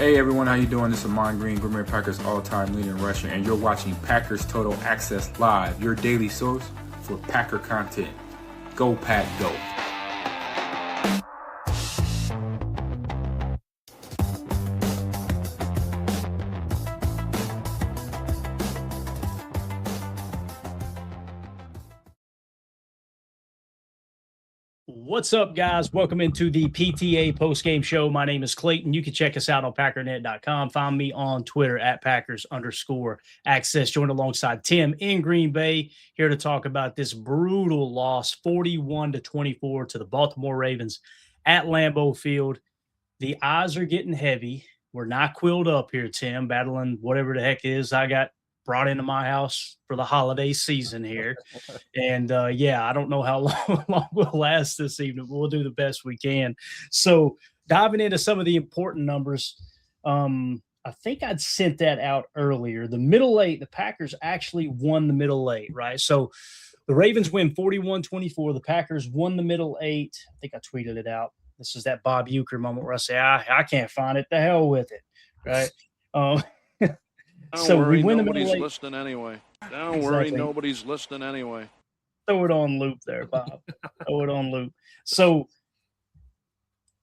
Hey everyone, how you doing? This is Amon Green, Green Bay Packers all-time leading rusher, and you're watching Packers Total Access Live, your daily source for Packer content. Go Pack, go! What's up, guys? Welcome into the PTA postgame show. My name is Clayton. You can check us out on packernet.com. Find me on Twitter at Packers_access. Joined alongside Tim in Green Bay, here to talk about this brutal loss, 41-24 to the Baltimore Ravens at Lambeau Field. The eyes are getting heavy. We're not quilled up here, Tim, battling whatever the heck it is I got brought into my house for the holiday season here. And I don't know how long we'll last this evening, but we'll do the best we can. So diving into some of the important numbers, I think I'd sent that out earlier. The middle eight, the Packers actually won the middle eight, right? So the Ravens win 41-24. The Packers won the middle eight. I think I tweeted it out. This is that Bob Uecker moment where I say, I can't find it. The hell with it, right? Don't worry, nobody's listening anyway. Don't worry, nobody's listening anyway. Throw it on loop there, Bob. Throw it on loop. So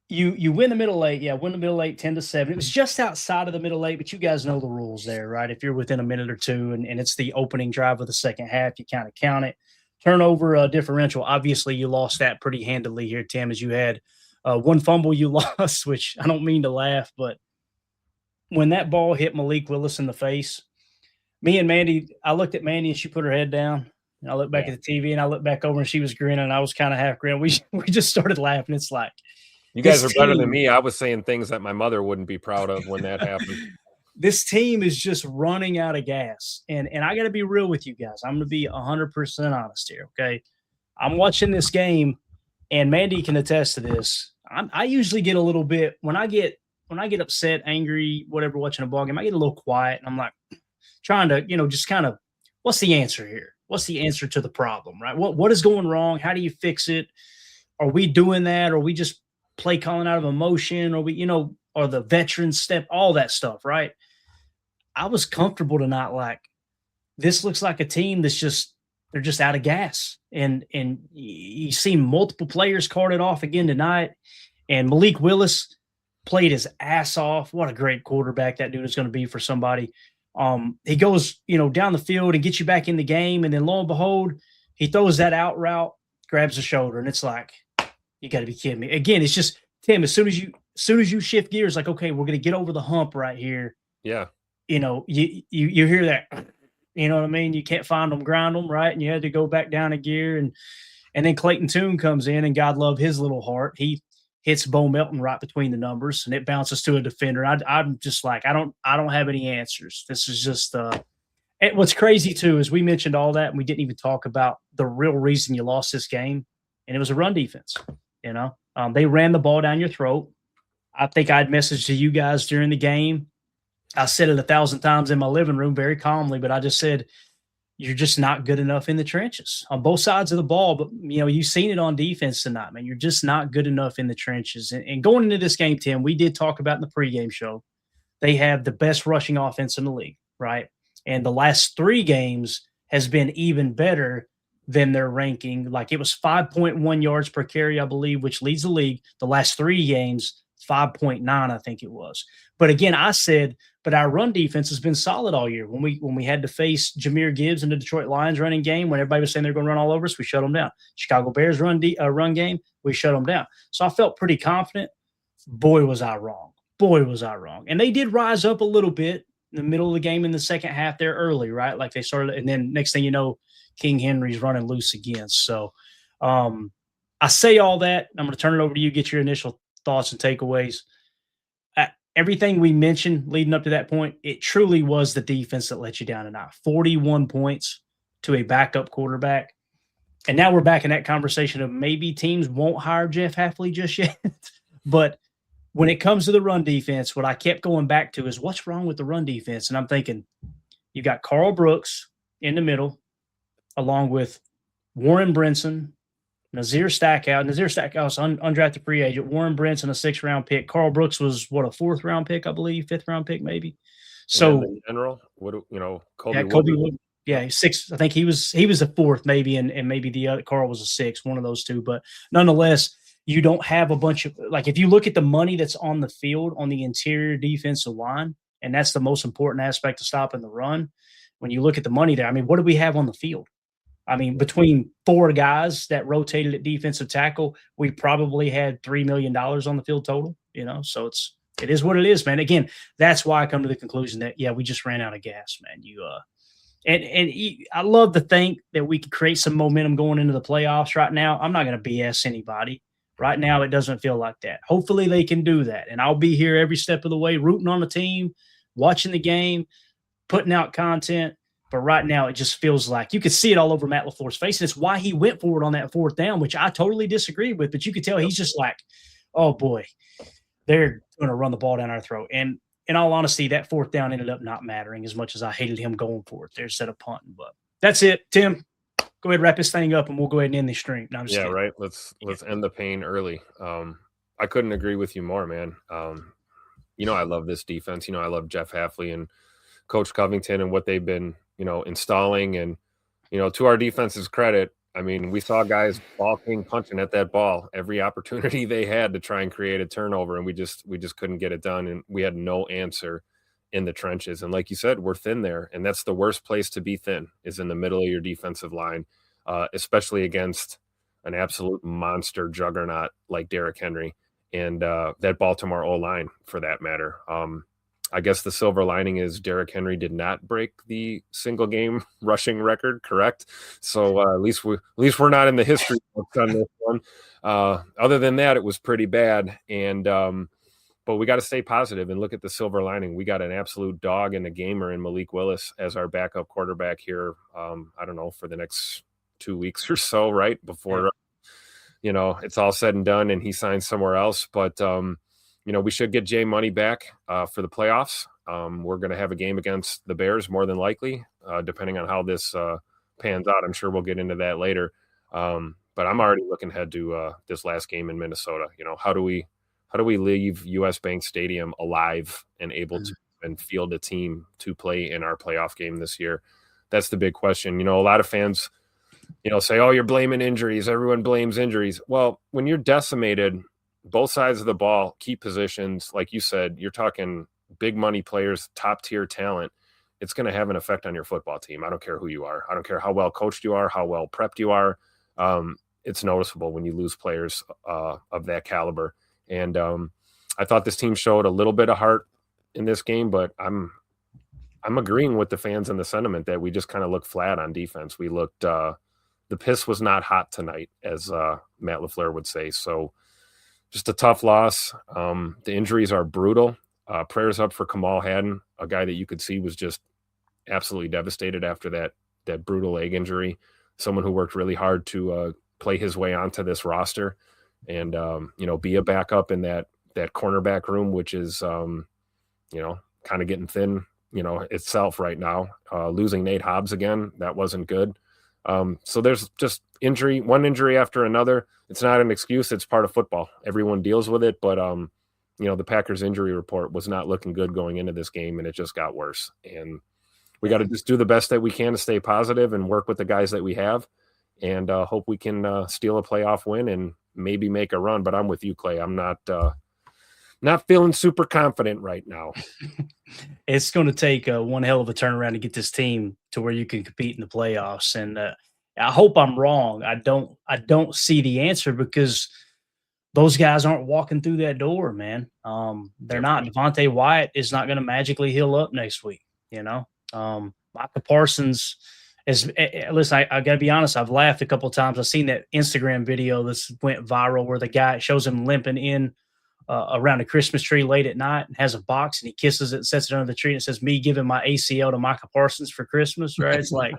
you win the middle eight. Yeah, win the middle eight 10-7. It was just outside of the middle eight, but you guys know the rules there, right? If you're within a minute or two and it's the opening drive of the second half, you kind of count it. Turnover differential, obviously you lost that pretty handily here, Tim, as you had one fumble you lost, which I don't mean to laugh, but when that ball hit Malik Willis in the face, me and Mandy, I looked at Mandy and she put her head down. And I looked back at the TV and I looked back over and she was grinning and I was kind of half grinning. We just started laughing. It's like, you guys are better than me. I was saying things that my mother wouldn't be proud of when that happened. This team is just running out of gas. And I got to be real with you guys. I'm going to be 100% honest here, okay? I'm watching this game and Mandy can attest to this. I usually get a little bit – when I get upset, angry, whatever, watching a ball game, I get a little quiet and I'm like trying to, just kind of, what's the answer here? What's the answer to the problem, right? What is going wrong? How do you fix it? Are we doing that? Or we just play calling out of emotion? Or we, or the veteran step, all that stuff, right? I was comfortable to not like, this looks like a team that's they're just out of gas. And you see multiple players carted off again tonight. And Malik Willis played his ass off. What a great quarterback that dude is going to be for somebody. He goes, down the field and gets you back in the game. And then lo and behold, he throws that out route, grabs the shoulder. And it's like, you got to be kidding me. Again, it's just, Tim, as soon as you shift gears, like, okay, we're going to get over the hump right here. Yeah. You hear that, you know what I mean? You can't find them, grind them, right? And you had to go back down a gear. And then Clayton Tune comes in and God love his little heart. He hits Bo Melton right between the numbers, and it bounces to a defender. I'm just like, I don't have any answers. This is just what's crazy too is we mentioned all that, and we didn't even talk about the real reason you lost this game, and it was a run defense. They ran the ball down your throat. I think I'd messaged to you guys during the game. I said it 1,000 times in my living room very calmly, but I just said, you're just not good enough in the trenches on both sides of the ball. But, you've seen it on defense tonight, man. You're just not good enough in the trenches. And going into this game, Tim, we did talk about in the pregame show, they have the best rushing offense in the league, right? And the last 3 games has been even better than their ranking. Like it was 5.1 yards per carry, I believe, which leads the league. The last 3 games, 5.9, I think it was. But again, I said, but our run defense has been solid all year. When we had to face Jahmyr Gibbs in the Detroit Lions running game, when everybody was saying they're going to run all over us, we shut them down. Chicago Bears run game, we shut them down. So I felt pretty confident. Boy, was I wrong. And they did rise up a little bit in the middle of the game in the second half there early, right? Like they started, and then next thing you know, King Henry's running loose again. So I say all that. I'm going to turn it over to you, get your initial thoughts and takeaways. Everything we mentioned leading up to that point, it truly was the defense that let you down tonight. 41 points to a backup quarterback. And now we're back in that conversation of maybe teams won't hire Jeff Hafley just yet. But when it comes to the run defense, what I kept going back to is what's wrong with the run defense? And I'm thinking, you got Carl Brooks in the middle, along with Warren Brinson, Nazir Stackhouse, undrafted free agent. Warren Brinson, a 6th-round pick. Carl Brooks was what, a 4th-round pick, I believe, 5th-round pick maybe. So in general, Kobe yeah, Wood. Wood. Yeah, 6. I think he was a 4th maybe, and maybe the other Carl was a 6th, one of those two. But nonetheless, you don't have a bunch of like if you look at the money that's on the field on the interior defensive line, and that's the most important aspect of stopping the run. When you look at the money there, I mean, what do we have on the field? I mean, between 4 guys that rotated at defensive tackle, we probably had $3 million on the field total, so it is what it is, man. Again, that's why I come to the conclusion that, yeah, we just ran out of gas, man. I love to think that we could create some momentum going into the playoffs right now. I'm not going to BS anybody. Right now, it doesn't feel like that. Hopefully they can do that. And I'll be here every step of the way, rooting on the team, watching the game, putting out content. But right now, it just feels like you could see it all over Matt LaFleur's face. And it's why he went forward on that 4th down, which I totally disagree with. But you could tell he's just like, oh, boy, they're going to run the ball down our throat. And in all honesty, that 4th down ended up not mattering as much as I hated him going for it there instead of punting. But that's it. Tim, go ahead and wrap this thing up, and we'll go ahead and end the stream. No, yeah, right. Let's end the pain early. I couldn't agree with you more, man. I love this defense. I love Jeff Hafley and Coach Covington and what they've been installing. And, to our defense's credit, I mean, we saw guys ball king punching at that ball every opportunity they had to try and create a turnover. And we just couldn't get it done. And we had no answer in the trenches. And like you said, we're thin there. And that's the worst place to be thin, is in the middle of your defensive line, especially against an absolute monster juggernaut like Derrick Henry and that Baltimore O-line for that matter. I guess the silver lining is Derrick Henry did not break the single game rushing record, correct? So at least we're not in the history books on this one. Other than that, it was pretty bad. And but we got to stay positive and look at the silver lining. We got an absolute dog and a gamer in Malik Willis as our backup quarterback here. I don't know, for the next 2 weeks or so, right before it's all said and done and he signs somewhere else. But we should get Jay Money back for the playoffs. We're going to have a game against the Bears more than likely, depending on how this pans out. I'm sure we'll get into that later. But I'm already looking ahead to this last game in Minnesota. How do we leave US Bank Stadium alive and able to and field a team to play in our playoff game this year? That's the big question. A lot of fans, say, oh, you're blaming injuries. Everyone blames injuries. Well, when you're decimated, both sides of the ball, key positions, like you said, you're talking big money players, top tier talent. It's going to have an effect on your football team. I don't care who you are. I don't care how well coached you are, how well prepped you are. It's noticeable when you lose players of that caliber. And I thought this team showed a little bit of heart in this game, but I'm agreeing with the fans and the sentiment that we just kind of looked flat on defense. We looked the piss was not hot tonight, as Matt LaFleur would say. So just a tough loss. The injuries are brutal. Prayers up for Kamal Hadden, a guy that you could see was just absolutely devastated after that brutal leg injury. Someone who worked really hard to play his way onto this roster and be a backup in that cornerback room, which is kind of getting thin itself right now. Losing Nate Hobbs again, that wasn't good. So there's just one injury after another. It's not an excuse. It's part of football. Everyone deals with it. But, the Packers injury report was not looking good going into this game, and it just got worse. And we got to just do the best that we can to stay positive and work with the guys that we have and hope we can steal a playoff win and maybe make a run. But I'm with you, Clay. I'm not feeling super confident right now. It's going to take one hell of a turnaround to get this team to where you can compete in the playoffs. And I hope I'm wrong. I don't see the answer because those guys aren't walking through that door, man. They're not. Devontae Wyatt is not going to magically heal up next week. Micah Parsons listen, I got to be honest. I've laughed a couple of times. I've seen that Instagram video that's went viral where the guy shows him limping in around a Christmas tree late at night and has a box and he kisses it and sets it under the tree and it says, me giving my ACL to Micah Parsons for Christmas, right? It's like,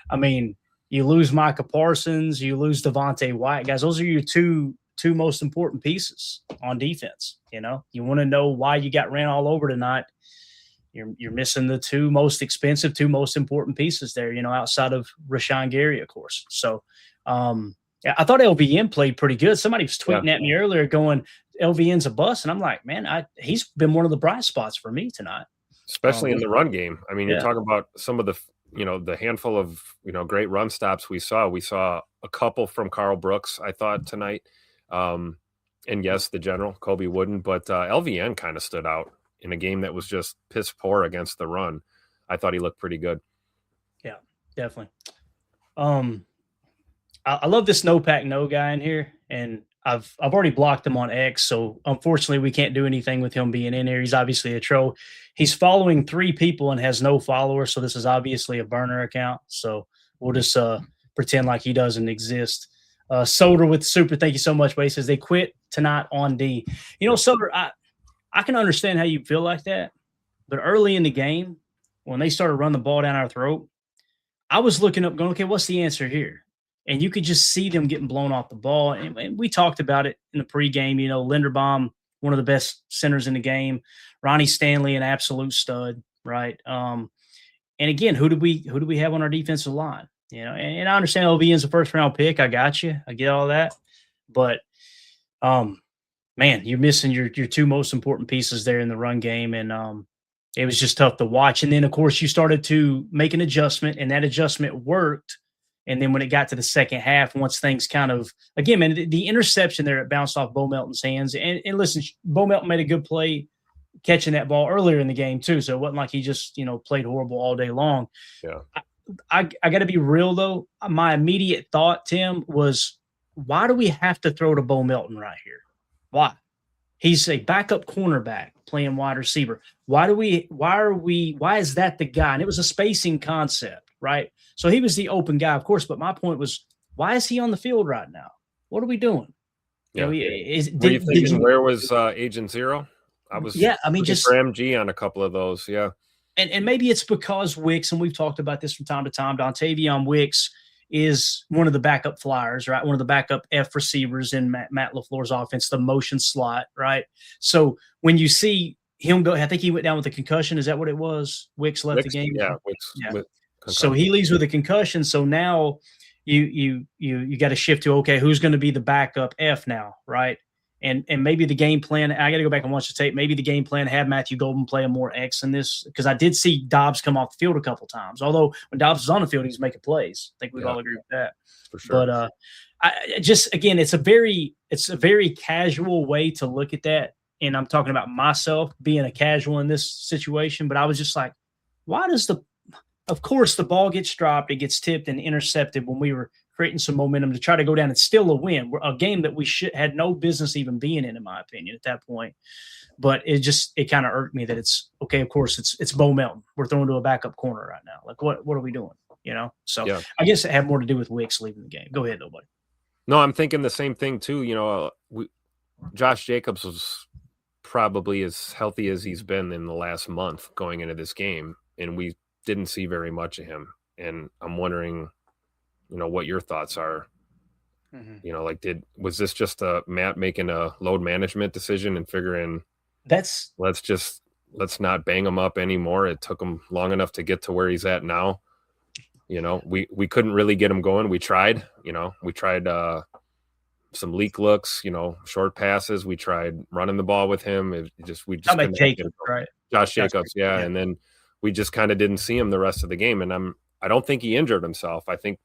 I mean, you lose Micah Parsons, you lose Devontae Wyatt. Guys, those are your two most important pieces on defense. You want to know why you got ran all over tonight. You're missing the two most expensive, two most important pieces there, outside of Rashawn Gary, of course. So Yeah, I thought LVN played pretty good. Somebody was tweeting Yeah. at me earlier going, LVN's a bust. And I'm like, man, he's been one of the bright spots for me tonight. Especially in the run game. I mean, you're Yeah. talking about some of the, the handful of, great run stops we saw. We saw a couple from Carl Brooks, I thought, tonight. And yes, the general, Kobe Wooden, but LVN kind of stood out in a game that was just piss poor against the run. I thought he looked pretty good. Yeah, definitely. I love this no pack no guy in here, and I've already blocked him on X, so unfortunately we can't do anything with him being in here. He's obviously a troll. He's following 3 people and has no followers, so this is obviously a burner account. So we'll just pretend like he doesn't exist. Soder with super, thank you so much. But he says they quit tonight on D. Soder, I can understand how you feel like that, but early in the game when they started running the ball down our throat, I was looking up, going, okay, what's the answer here? And you could just see them getting blown off the ball. And we talked about it in the pregame. Linderbaum, one of the best centers in the game. Ronnie Stanley, an absolute stud, right? And again, who do we have on our defensive line? And I understand LVN's a first-round pick. I got you. I get all that. But, man, you're missing your 2 most important pieces there in the run game. And it was just tough to watch. And then, of course, you started to make an adjustment, and that adjustment worked. And then when it got to the second half, once things kind of, again, man, the interception there, it bounced off Bo Melton's hands. And listen, Bo Melton made a good play catching that ball earlier in the game too. So it wasn't like he just, played horrible all day long. Yeah. I got to be real, though. My immediate thought, Tim, was why do we have to throw to Bo Melton right here? Why? He's a backup cornerback playing wide receiver. Why is that the guy? And it was a spacing concept, right? So he was the open guy, of course. But my point was, why is he on the field right now? What are we doing? Yeah. Were you thinking where was Agent Zero? I was just for MG on a couple of those. Yeah. And maybe it's because Wicks, and we've talked about this from time to time, Dontavion Wicks is one of the backup flyers, right? One of the backup F receivers in Matt LaFleur's offense, the motion slot, right? So when you see him go, I think he went down with a concussion. Is that what it was? Wicks left the game? Yeah, Wicks. Yeah. So he leaves with a concussion. So now you got to shift to, okay, who's going to be the backup F now, right? And maybe the game plan, I got to go back and watch the tape. Maybe the game plan had Matthew Golden play a more X in this, because I did see Dobbs come off the field a couple times. Although when Dobbs was on the field, he was making plays. I think we'd all agree with that. For sure. But again, it's a very casual way to look at that. And I'm talking about myself being a casual in this situation. But I was just like, why does of course the ball gets dropped, it gets tipped and intercepted when we were creating some momentum to try to go down and still a win, a game that we had no business even being in my opinion, at that point. But it kind of irked me that it's okay. Of course, it's Bo Melton. We're throwing to a backup corner right now. Like, what are we doing? So yeah. I guess it had more to do with Wicks leaving the game. Go ahead, though, buddy. No, I'm thinking the same thing too. Josh Jacobs was probably as healthy as he's been in the last month going into this game, and we didn't see very much of him. And I'm wondering, what your thoughts are. Mm-hmm. Was this just Matt making a load management decision and figuring let's not bang him up anymore? It took him long enough to get to where he's at now. We couldn't really get him going. We tried, some leak looks, short passes. We tried running the ball with him. We just like Jacobs, right? Josh Jacobs. Yeah. And then we just kind of didn't see him the rest of the game. And I don't think he injured himself. I think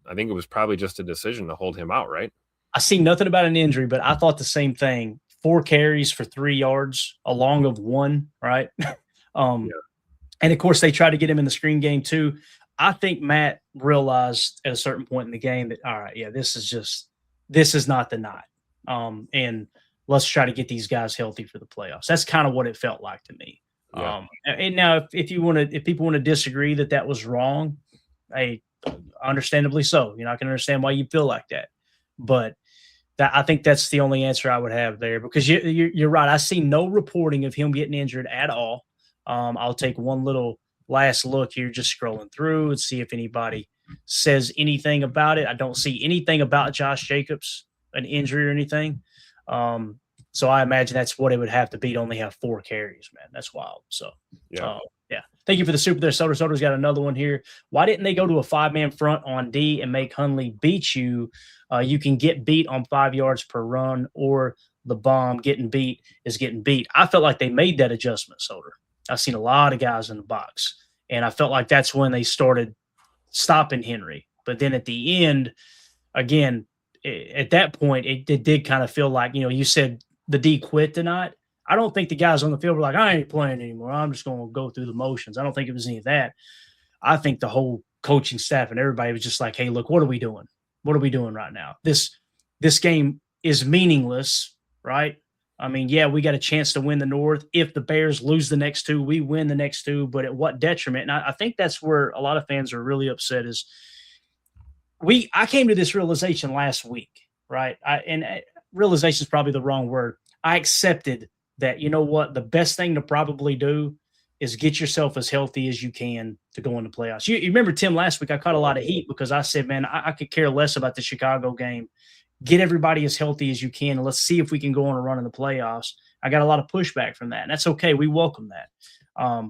it was probably just a decision to hold him out, right? I see nothing about an injury, but I thought the same thing. 4 carries for 3 yards, a long of 1, right? And of course they tried to get him in the screen game too. I think Matt realized at a certain point in the game that, all right, yeah, this is not the night. And let's try to get these guys healthy for the playoffs. That's kind of what it felt like to me. Yeah. And now if people want to disagree that was wrong, hey, understandably so. I can understand why you feel like that. But I think that's the only answer I would have there, because you're right. I see no reporting of him getting injured at all. I'll take one little last look here, just scrolling through and see if anybody says anything about it. I don't see anything about Josh Jacobs, an injury or anything. So I imagine that's what it would have to be to only have 4 carries, man. That's wild. So, yeah. Thank you for the super there. Soder's got another one here. Why didn't they go to a 5-man front on D and make Hundley beat you? You can get beat on 5 yards per run, or the bomb getting beat is getting beat. I felt like they made that adjustment, Soder. I've seen a lot of guys in the box, and I felt like that's when they started stopping Henry. But then at the end, again, at that point, it did kind of feel like, you said the D quit tonight. I don't think the guys on the field were like, I ain't playing anymore. I'm just going to go through the motions. I don't think it was any of that. I think the whole coaching staff and everybody was just like, hey, look, what are we doing? What are we doing right now? This game is meaningless, right? I mean, yeah, we got a chance to win the North. If the Bears lose the next two, we win the next two, but at what detriment? And I think that's where a lot of fans are really upset is I came to this realization last week, right? Realization is probably the wrong word. I accepted that, you know what, the best thing to probably do is get yourself as healthy as you can to go into playoffs. You remember, Tim, last week I caught a lot of heat because I said, man, I could care less about the Chicago game. Get everybody as healthy as you can, and let's see if we can go on a run in the playoffs. I got a lot of pushback from that, and that's okay. We welcome that.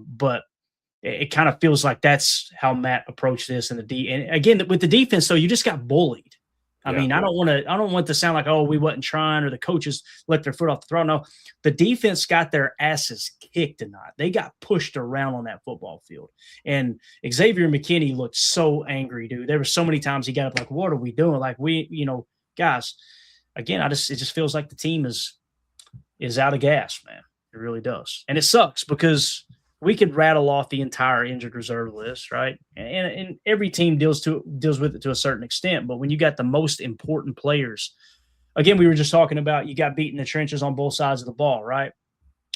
But it kind of feels like that's how Matt approached this. And again, with the defense, though, you just got bullied. I mean, I don't want it to sound like, oh, we wasn't trying or the coaches let their foot off the throat. No, the defense got their asses kicked tonight. They got pushed around on that football field. And Xavier McKinney looked so angry, dude. There were so many times he got up like, what are we doing? Like, guys, again, it just feels like the team is out of gas, man. It really does. And it sucks because we could rattle off the entire injured reserve list, right? And every team deals with it to a certain extent. But when you got the most important players, again, we were just talking about you got beat in the trenches on both sides of the ball, right?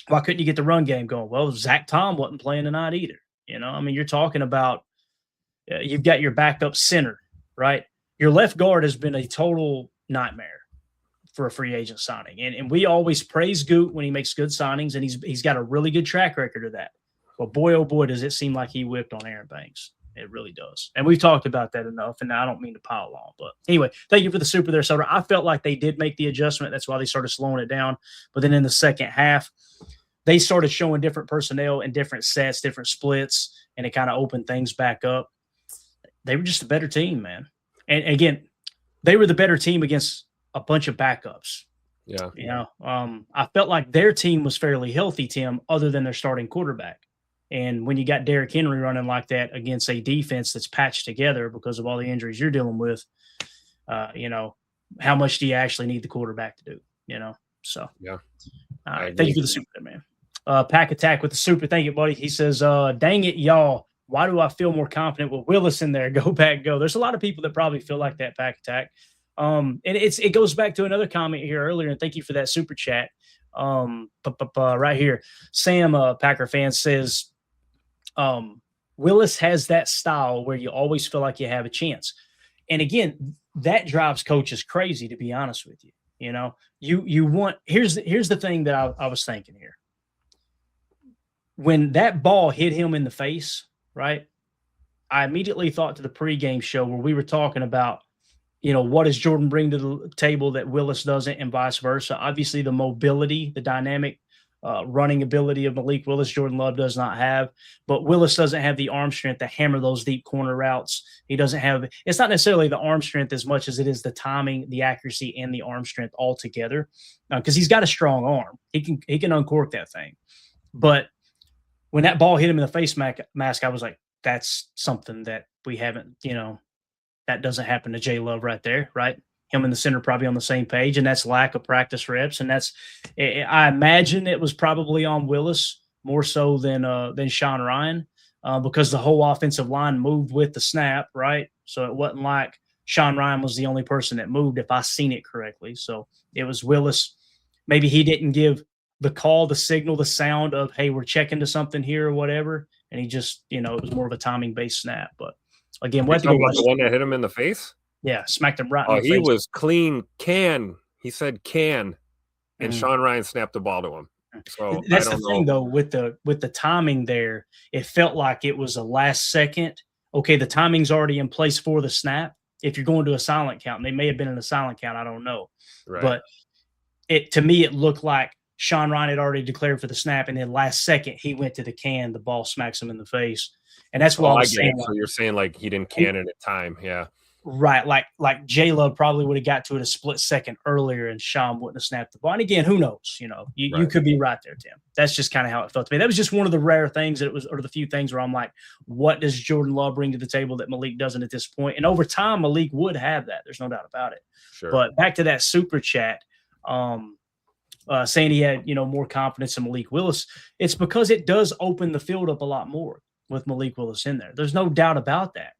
Why couldn't you get the run game going? Well, Zach Tom wasn't playing tonight either. I mean, you're talking about you've got your backup center, right? Your left guard has been a total nightmare for a free agent signing. And we always praise Goot when he makes good signings, and he's got a really good track record of that. But boy, oh boy, does it seem like he whipped on Aaron Banks. It really does. And we've talked about that enough, and I don't mean to pile on. But anyway, thank you for the super there, Soder. I felt like they did make the adjustment. That's why they started slowing it down. But then in the second half, they started showing different personnel and different sets, different splits, and it kind of opened things back up. They were just a better team, man. And again, they were the better team against a bunch of backups. Yeah. I felt like their team was fairly healthy, Tim, other than their starting quarterback. And when you got Derrick Henry running like that against a defense that's patched together because of all the injuries you're dealing with, how much do you actually need the quarterback to do? So, yeah. All right. Thank you for the super, man. Pack Attack with the super. Thank you, buddy. He says, dang it, y'all. Why do I feel more confident with Willis in there? Go back, go. There's a lot of people that probably feel like that, Pack Attack. And it goes back to another comment here earlier, and thank you for that super chat. Right here, Sam, Packer fan, says, Willis has that style where you always feel like you have a chance. And again, that drives coaches crazy, to be honest with you. You want, here's the thing that I was thinking here. When that ball hit him in the face, right? I immediately thought to the pregame show where we were talking about, what does Jordan bring to the table that Willis doesn't, and vice versa. Obviously the mobility, the dynamic, running ability of Malik Willis, Jordan Love does not have, but Willis doesn't have the arm strength to hammer those deep corner routes. He doesn't have, it's not necessarily the arm strength as much as it is the timing, the accuracy, and the arm strength all together. Because he's got a strong arm. He can uncork that thing. But when that ball hit him in the face mask, I was like, that's something that we haven't, that doesn't happen to J Love right there, right? Him and the center probably on the same page, and that's lack of practice reps. And I imagine it was probably on Willis more so than Sean Ryan, because the whole offensive line moved with the snap, right? So it wasn't like Sean Ryan was the only person that moved, if I seen it correctly. So it was Willis. Maybe he didn't give the call, the signal, the sound of, hey, we're checking to something here or whatever. And he just, it was more of a timing-based snap. But again, what the one that hit him in the face? Yeah, smacked him right in the face. He was clean can. He said can, and Sean Ryan snapped the ball to him. So that's the thing, though, with the timing there, it felt like it was a last second. Okay, the timing's already in place for the snap. If you're going to a silent count, and they may have been in a silent count, I don't know. Right. But to me, it looked like Sean Ryan had already declared for the snap, and then last second he went to the can, the ball smacks him in the face. And that's what I was saying. So you're saying like he didn't can it at time. Yeah. Right, like J-Love probably would have got to it a split second earlier, and Sham wouldn't have snapped the ball. And again, who knows? You Right. could be right there, Tim. That's just kind of how it felt to me. That was just one of the rare things or the few things where I'm like, what does Jordan Love bring to the table that Malik doesn't at this point? And over time, Malik would have that. There's no doubt about it. Sure. But back to that super chat, saying he had more confidence in Malik Willis. It's because it does open the field up a lot more with Malik Willis in there. There's no doubt about that.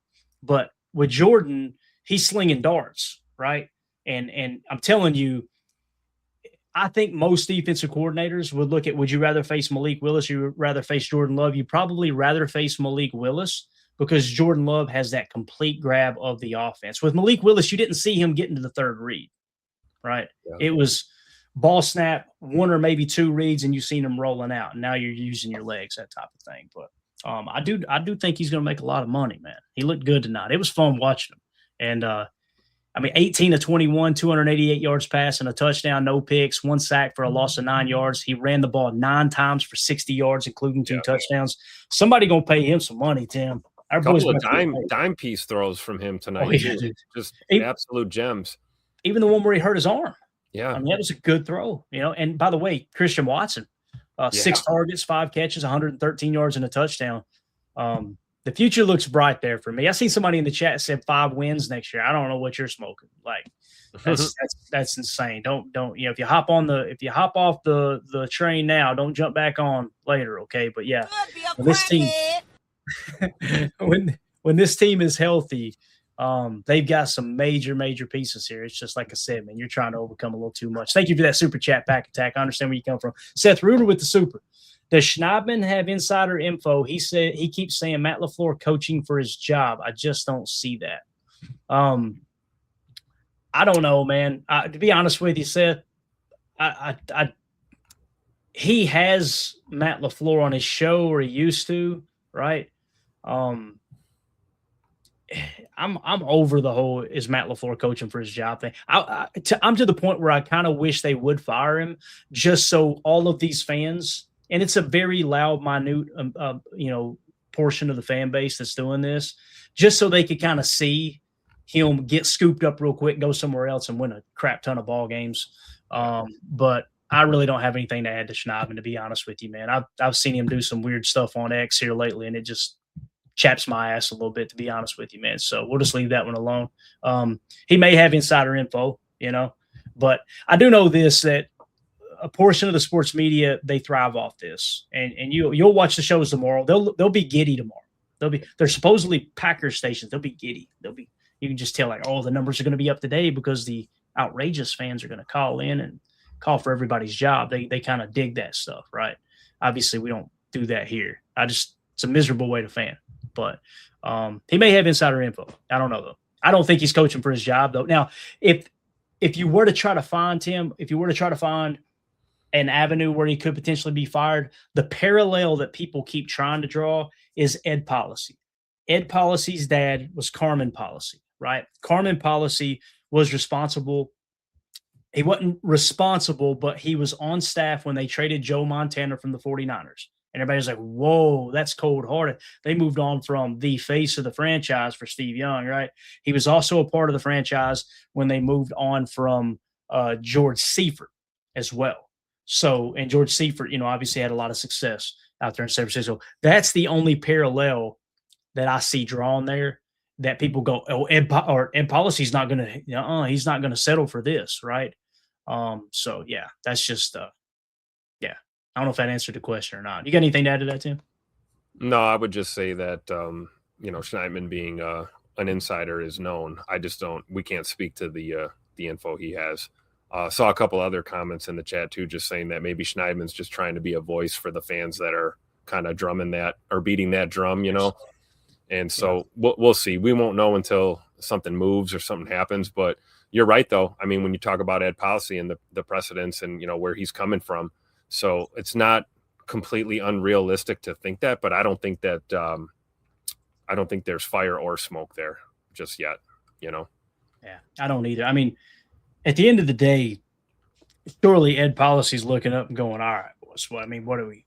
But with Jordan, he's slinging darts, right? And I'm telling you, I think most defensive coordinators would look at, would you rather face Malik Willis or you rather face Jordan Love? You probably rather face Malik Willis because Jordan Love has that complete grab of the offense. With Malik Willis, you didn't see him get into the third read, right? Yeah. It was ball snap, one or maybe two reads, and you've seen him rolling out. And now you're using your legs, that type of thing. But I do think he's going to make a lot of money, man. He looked good tonight. It was fun watching him. And 18 of 21, 288 yards passing, a touchdown, no picks, 1 sack for a loss of 9 yards. He ran the ball 9 times for 60 yards, including 2 touchdowns. Somebody going to pay him some money, Tim. A couple of dime piece throws from him tonight. Just absolute gems. Even the one where he hurt his arm. Yeah. That was a good throw, And by the way, Christian Watson, 6 targets, 5 catches, 113 yards and a touchdown. The future looks bright there for me. I seen somebody in the chat said 5 wins next year. I don't know what you're smoking. Like that's insane. Don't if you hop off the train now, don't jump back on later, okay? But yeah, when this team is healthy, they've got some major pieces here. It's just like I said, man, you're trying to overcome a little too much. Thank you for that super chat, Pack Attack. I understand where you come from. Seth Reuter with the super. Does Schneidman have insider info? He said he keeps saying Matt LaFleur coaching for his job. I just don't see that. I don't know, man. To be honest with you, Seth, he has Matt LaFleur on his show, or he used to, right? I'm over the whole is Matt LaFleur coaching for his job thing. I'm to the point where I kind of wish they would fire him just so all of these fans. And it's a very loud, minute, portion of the fan base that's doing this, just so they could kind of see him get scooped up real quick, go somewhere else, and win a crap ton of ball games. But I really don't have anything to add to Schneidman, to be honest with you, man. I've seen him do some weird stuff on X here lately, and it just chaps my ass a little bit, to be honest with you, man. So we'll just leave that one alone. He may have insider info, but I do know this, that a portion of the sports media, they thrive off this, and you'll watch the shows tomorrow. They'll be giddy tomorrow. They're supposedly Packers stations. They'll be giddy. You can just tell like, oh, the numbers are going to be up today because the outrageous fans are going to call in and call for everybody's job. They kind of dig that stuff, right? Obviously, we don't do that here. It's a miserable way to fan, but he may have insider info. I don't know though. I don't think he's coaching for his job though. Now, if you were to try to find Tim, an avenue where he could potentially be fired, the parallel that people keep trying to draw is Ed Policy. Ed Policy's dad was Carmen Policy, right? Carmen Policy was responsible. He wasn't responsible, but he was on staff when they traded Joe Montana from the 49ers. And everybody's like, whoa, that's cold-hearted. They moved on from the face of the franchise for Steve Young, right? He was also a part of the franchise when they moved on from George Seifert as well. So, and George Seifert, obviously had a lot of success out there in San Francisco. That's the only parallel that I see drawn there, that people go, oh, Ed Policy's not going to, he's not going to settle for this, right? So, yeah, that's just, I don't know if that answered the question or not. You got anything to add to that, Tim? No, I would just say that, Schneidman being an insider is known. We can't speak to the info he has. Saw a couple other comments in the chat too, just saying that maybe Schneidman's just trying to be a voice for the fans that are kind of drumming that or beating that drum, And so we'll see. We won't know until something moves or something happens. But you're right, though. I mean, when you talk about Ed Policy and the precedents and where he's coming from, so it's not completely unrealistic to think that. But I don't think that I don't think there's fire or smoke there just yet. Yeah, I don't either. I mean, at the end of the day, surely Ed Policy's looking up and going, all right, boys. Well, I mean, what are we?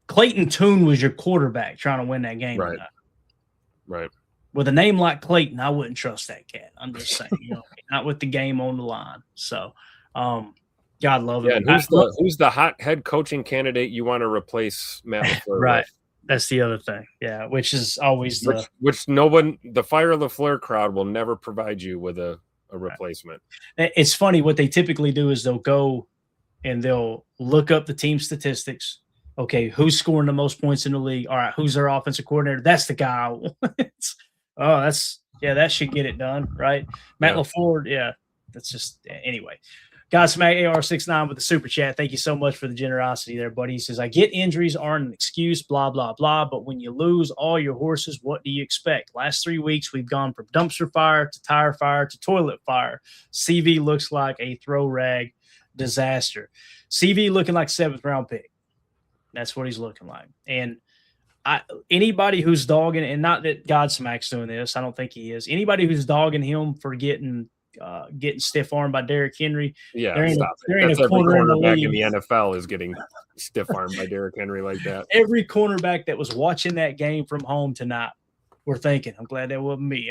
Clayton Tune was your quarterback trying to win that game. Right. with a name like Clayton, I wouldn't trust that cat. I'm just saying, not with the game on the line. So, God love him. Yeah, and who's the hot head coaching candidate you want to replace Matt LaFleur right. with? That's the other thing. Yeah, which is always which no one, the Fire LaFleur crowd will never provide you with a replacement. It's funny. What they typically do is they'll go and they'll look up the team statistics. Okay, who's scoring the most points in the league? All right, who's their offensive coordinator? That's the guy I want. That should get it done, right? Matt LaFleur, that's just anyway. Godsmack AR69 with the super chat. Thank you so much for the generosity there, buddy. He says, I get injuries aren't an excuse, blah, blah, blah, but when you lose all your horses, what do you expect? Last 3 weeks, we've gone from dumpster fire to tire fire to toilet fire. CV looks like a throw rag disaster. CV looking like 7th round pick. That's what he's looking like. And anybody who's dogging, and not that Godsmack's doing this, I don't think he is. Anybody who's dogging him for getting stiff armed by Derrick Henry. Yeah, that's every cornerback in the NFL is getting stiff armed by Derrick Henry like that. Every cornerback that was watching that game from home tonight were thinking, I'm glad that wasn't me.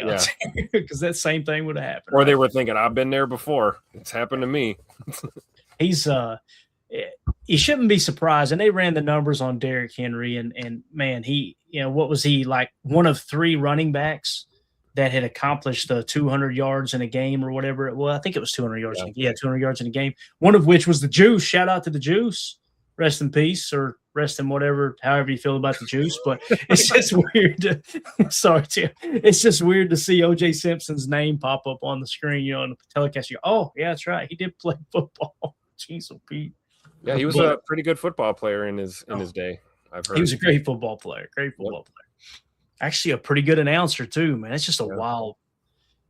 Because that same thing would have happened. Or they were thinking, I've been there before. It's happened to me. He shouldn't be surprised. And they ran the numbers on Derrick Henry. And man, he, what was he, like one of 3 running backs that had accomplished the 200 yards in a game or whatever it was. I think it was 200 yards. 200 yards in a game. One of which was the Juice. Shout out to the Juice. Rest in peace, or rest in whatever, however you feel about the Juice. But it's just weird. Sorry, Tim. It's just weird to see O.J. Simpson's name pop up on the screen, on the telecast. Yeah, that's right. He did play football. Jeez, Pete. Yeah, he was a pretty good football player in his day. I've heard he was a great football player. Actually, a pretty good announcer too, man. It's just a wild.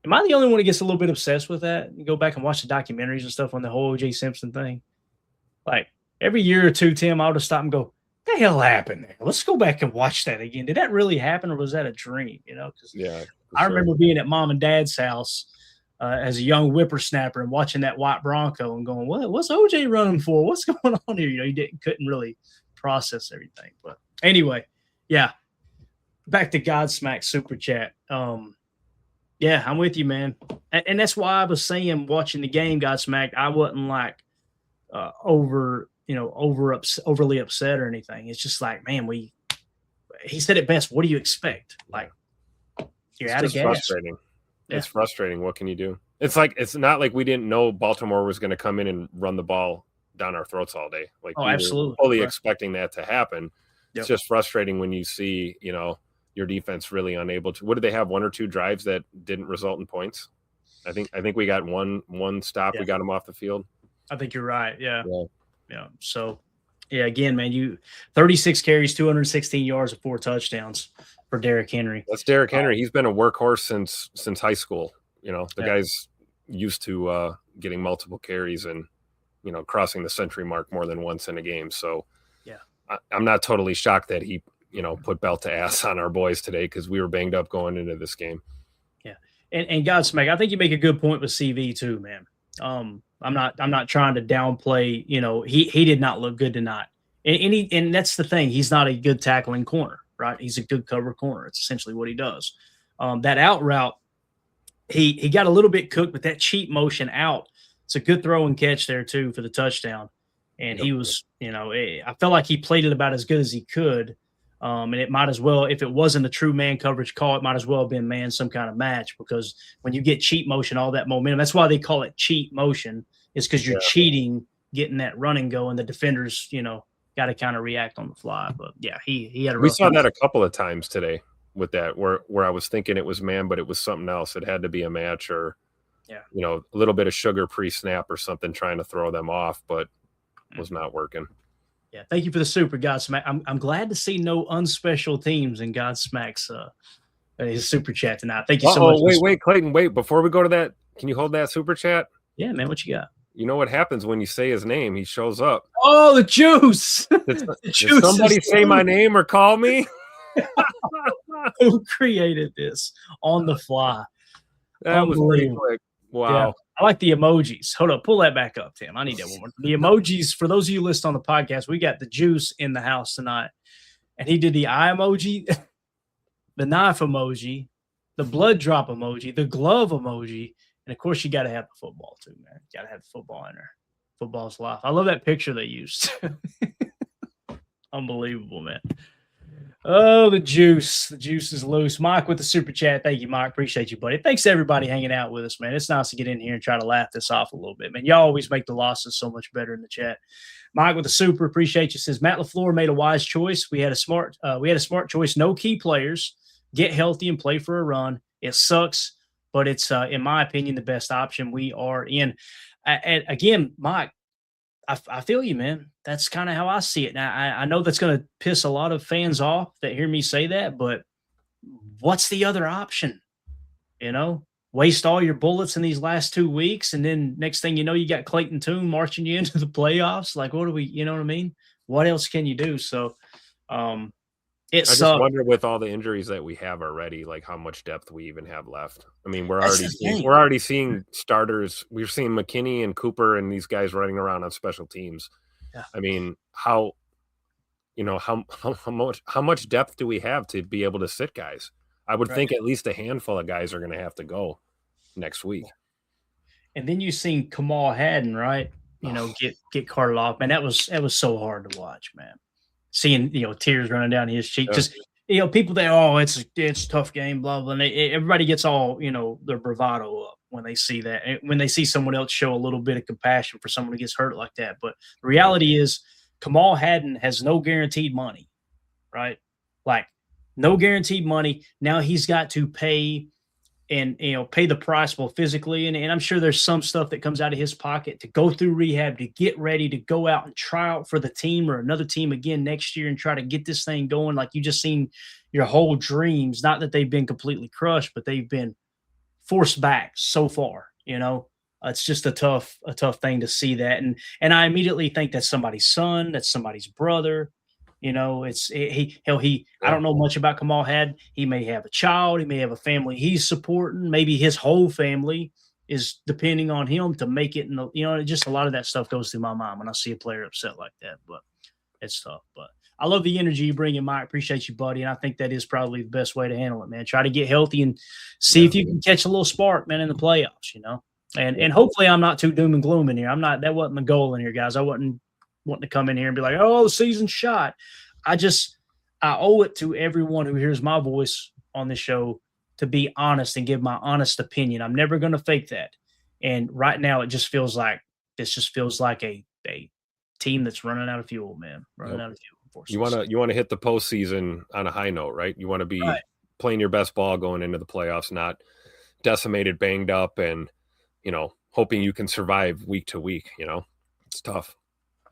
Am I the only one who gets a little bit obsessed with that? You go back and watch the documentaries and stuff on the whole O.J. Simpson thing. Like every year or two, Tim, I'll just stop and go, "What the hell happened there? Let's go back and watch that again. Did that really happen, or was that a dream?" Because I remember being at Mom and Dad's house as a young whippersnapper and watching that white Bronco and going, "What's OJ running for? What's going on here?" You couldn't really process everything. But anyway, back to Godsmack super chat. I'm with you, man, and that's why I was saying watching the game, Godsmack, I wasn't like overly upset or anything. It's just like, man, he said it best. What do you expect? Like, you're out of gas. Frustrating. Yeah. It's frustrating. What can you do? It's like, it's not like we didn't know Baltimore was going to come in and run the ball down our throats all day. Like, we absolutely were fully expecting that to happen. Yep. It's just frustrating when you see, your defense really unable to. What did they have? 1 or 2 drives that didn't result in points? I think we got one stop. We got them off the field. I think you're right. Yeah. So, again, man, 36 carries, 216 yards, and 4 touchdowns for Derrick Henry. That's Derrick Henry. He's been a workhorse since high school. The guy's used to getting multiple carries and crossing the century mark more than once in a game. So I'm not totally shocked that he put belt to ass on our boys today, because we were banged up going into this game. Yeah, and Godsmack, I think you make a good point with CV too, man. I'm not trying to downplay. He did not look good tonight, and that's the thing. He's not a good tackling corner, right? He's a good cover corner. It's essentially what he does. That out route, he got a little bit cooked, but that cheap motion out, it's a good throw and catch there too for the touchdown. And he was, I felt like he played it about as good as he could. And it might as well, if it wasn't a true man coverage call, it might as well have been man some kind of match, because when you get cheat motion, all that momentum, that's why they call it cheat motion, is because you're cheating, getting that running going. The defenders, got to kind of react on the fly. But he had a rough. We saw that a couple of times today with that, where I was thinking it was man, but it was something else. It had to be a match, or a little bit of sugar pre-snap or something, trying to throw them off, but was not working. Yeah, thank you for the super, Godsmack. I'm glad to see no unspecial teams in Godsmack's his super chat tonight. Thank you so much. Wait, Clayton, before we go to that, can you hold that super chat? Yeah, man, what you got? You know what happens when you say his name? He shows up. Oh, the Juice! Did somebody say my name or call me? Who created this on the fly? That was pretty quick. Wow. Yeah. I like the emojis. Hold up. Pull that back up, Tim. I need that one more. The emojis, for those of you listening on the podcast, we got the Juice in the house tonight. And he did the eye emoji, the knife emoji, the blood drop emoji, the glove emoji, and of course you got to have the football too, man. Got to have the football in there. Football's life. I love that picture they used. Unbelievable, man. Oh, the juice. The juice is loose. Mike with the super chat. Thank you, Mike. Appreciate you, buddy. Thanks to everybody hanging out with us, man. It's nice to get in here and try to laugh this off a little bit, man. Y'all always make the losses so much better in the chat. Mike with the super, appreciate you. Says Matt LaFleur made a wise choice. We had a smart choice. No key players. Get healthy and play for a run. It sucks, but it's in my opinion the best option we are in. And again, Mike, I feel you, man. That's kind of how I see it. Now, I know that's going to piss a lot of fans off that hear me say that, but what's the other option? You know, waste all your bullets in these last 2 weeks, and then next thing you know, you got Clayton Tune marching you into the playoffs. Like, what do we? You know what I mean? What else can you do? So, I just wonder with all the injuries that we have already, like how much depth we even have left. I mean, we're already seeing starters. We're seeing McKinney and Cooper and these guys running around on special teams. Yeah. I mean, how much depth do we have to be able to sit guys? I would think at least a handful of guys are going to have to go next week. And then you seen Kamal Hadden, right? You know, get carted off, man. That was so hard to watch, man. Seeing, tears running down his cheek. Yeah. Just, people think, oh, it's a tough game, blah, blah. And everybody gets all, their bravado up when they see that. And when they see someone else show a little bit of compassion for someone who gets hurt like that. But the reality is Kamal Hadden has no guaranteed money, right? Like, no guaranteed money. Now he's got to pay and, pay the price both physically. And I'm sure there's some stuff that comes out of his pocket to go through rehab, to get ready to go out and try out for the team or another team again next year and try to get this thing going. Like, you just seen your whole dreams, not that they've been completely crushed, but they've been forced back so far, It's just a tough thing to see that. And I immediately think that's somebody's son, that's somebody's brother. I don't know much about Kamal Hadden. He may have a child. He may have a family he's supporting. Maybe his whole family is depending on him to make it. Just a lot of that stuff goes through my mind when I see a player upset like that. But it's tough. But I love the energy you bring in, Mike. Appreciate you, buddy. And I think that is probably the best way to handle it, man. Try to get healthy and see if you can catch a little spark, man, in the playoffs, And hopefully I'm not too doom and gloom in here. That wasn't the goal in here, guys. I wasn't wanting to come in here and be like, oh, the season's shot. I owe it to everyone who hears my voice on this show to be honest and give my honest opinion. I'm never going to fake that. And right now it just feels like a team that's running out of fuel, man. Running out of fuel. You want to hit the postseason on a high note, right? You want to be playing your best ball going into the playoffs, not decimated, banged up, and hoping you can survive week to week. It's tough.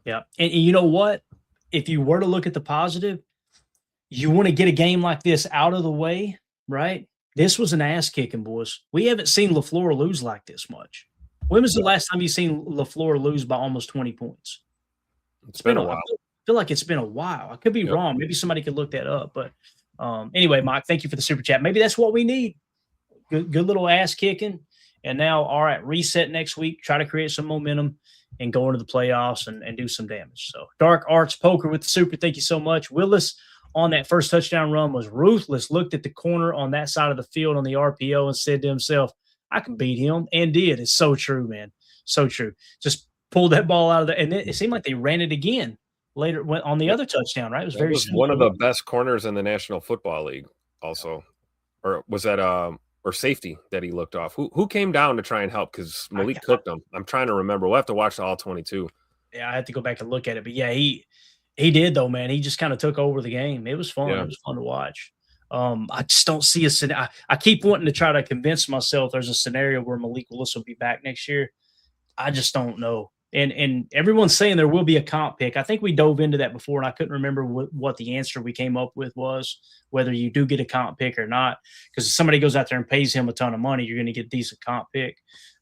Yeah. And you know what? If you were to look at the positive, you want to get a game like this out of the way, right? This was an ass kicking, boys. We haven't seen LaFleur lose like this much. When was the last time you seen LaFleur lose by almost 20 points? It's been a while. I feel like it's been a while. I could be wrong. Maybe somebody could look that up. But anyway, Mike, thank you for the super chat. Maybe that's what we need. Good little ass kicking. And now, all right, reset next week. Try to create some momentum and go into the playoffs and do some damage. So Dark Arts Poker with the super. Thank you so much. Willis on that first touchdown run was ruthless. Looked at the corner on that side of the field on the RPO and said to himself, I can beat him, and did. It's so true, man. So true. Just pulled that ball out of there. And it seemed like they ran it again later on the other touchdown, right? It was one of the best corners in the National Football League also. Or was that or safety that he looked off? Who came down to try and help? Because Malik cooked him. I'm trying to remember. We'll have to watch the all 22. Yeah, I had to go back and look at it. But yeah, he did though, man. He just kind of took over the game. It was fun. Yeah. It was fun to watch. I just don't see a scenario. I keep wanting to try to convince myself there's a scenario where Malik Willis will be back next year. I just don't know. And everyone's saying there will be a comp pick. I think we dove into that before, and I couldn't remember what the answer we came up with was, whether you do get a comp pick or not. Because if somebody goes out there and pays him a ton of money, you're going to get a decent comp pick.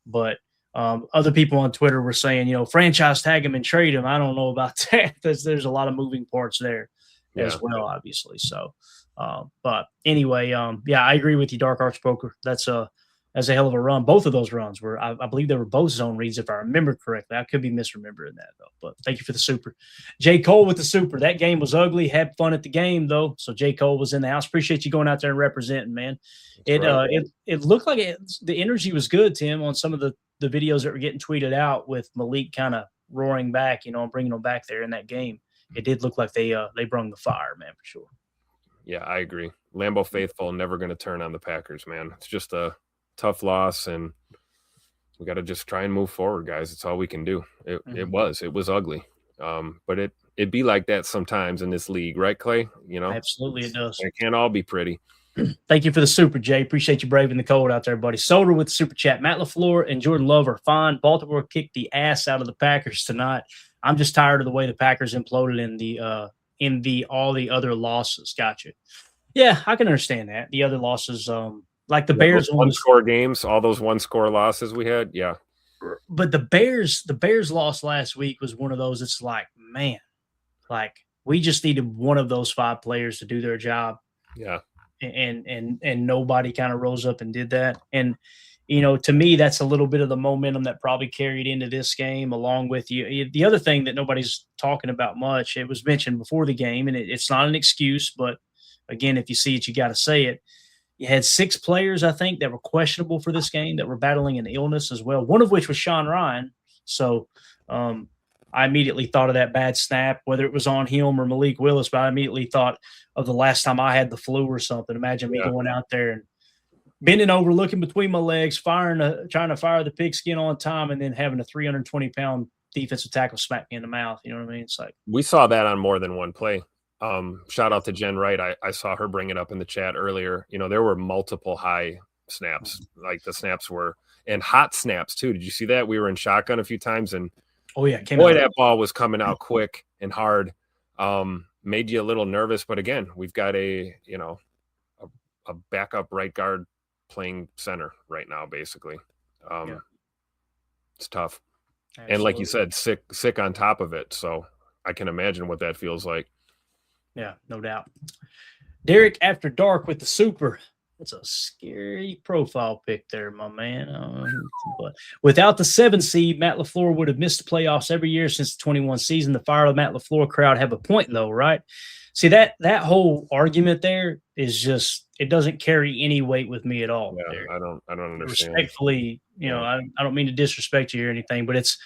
But other people on Twitter were saying, franchise tag him and trade him. I don't know about that. There's a lot of moving parts there as well, obviously. So, but anyway, I agree with you, Dark Arts Poker. That's That's a hell of a run. Both of those runs were, I believe they were both zone reads, if I remember correctly. I could be misremembering that, though. But thank you for the super. J. Cole with the super. That game was ugly. Had fun at the game, though. So J. Cole was in the house. Appreciate you going out there and representing, man. It looked like the energy was good, Tim, on some of the videos that were getting tweeted out with Malik kind of roaring back, and bringing them back there in that game. It did look like they brung the fire, man, for sure. Yeah, I agree. Lambeau faithful never going to turn on the Packers, man. It's just a tough loss, and we got to just try and move forward, guys. It's all we can do. It was ugly, but it'd be like that sometimes in this league, right, Clay? Absolutely, it does. It can't all be pretty. Thank you for the super, Jay. Appreciate you braving the cold out there, buddy. Soder with the super chat. Matt LaFleur and Jordan Love are fine. Baltimore kicked the ass out of the Packers tonight. I'm just tired of the way the Packers imploded in all the other losses. Gotcha. Yeah, I can understand that. The other losses, like the Bears one-score games, all those one-score losses we had, yeah. But the Bears loss last week was one of those. It's like, man, like we just needed one of those 5 players to do their job. Yeah. And nobody kind of rose up and did that. And to me, that's a little bit of the momentum that probably carried into this game, along with you. The other thing that nobody's talking about much, it was mentioned before the game, and it's not an excuse, but again, if you see it, you got to say it. You had 6 players, I think, that were questionable for this game that were battling an illness as well, one of which was Sean Ryan. So I immediately thought of that bad snap, whether it was on him or Malik Willis, but I immediately thought of the last time I had the flu or something. Imagine me going out there and bending over, looking between my legs, trying to fire the pigskin on time, and then having a 320-pound defensive tackle smack me in the mouth. You know what I mean? It's like we saw that on more than one play. Shout out to Jen Wright. I saw her bring it up in the chat earlier. There were multiple high snaps, like the snaps were, and hot snaps too. Did you see that? We were in shotgun a few times, and that ball was coming out quick and hard. Made you a little nervous, but again, we've got a backup right guard playing center right now, basically. It's tough. Absolutely. And like you said, sick on top of it. So I can imagine what that feels like. Yeah, no doubt. Derek After Dark with the super. That's a scary profile pic there, my man. But without the 7 seed, Matt LaFleur would have missed the playoffs every year since the 21 season. The fire of Matt LaFleur crowd have a point, though, right? See, that whole argument there is just – it doesn't carry any weight with me at all. Yeah, I don't understand. Respectfully, I don't mean to disrespect you or anything, but it's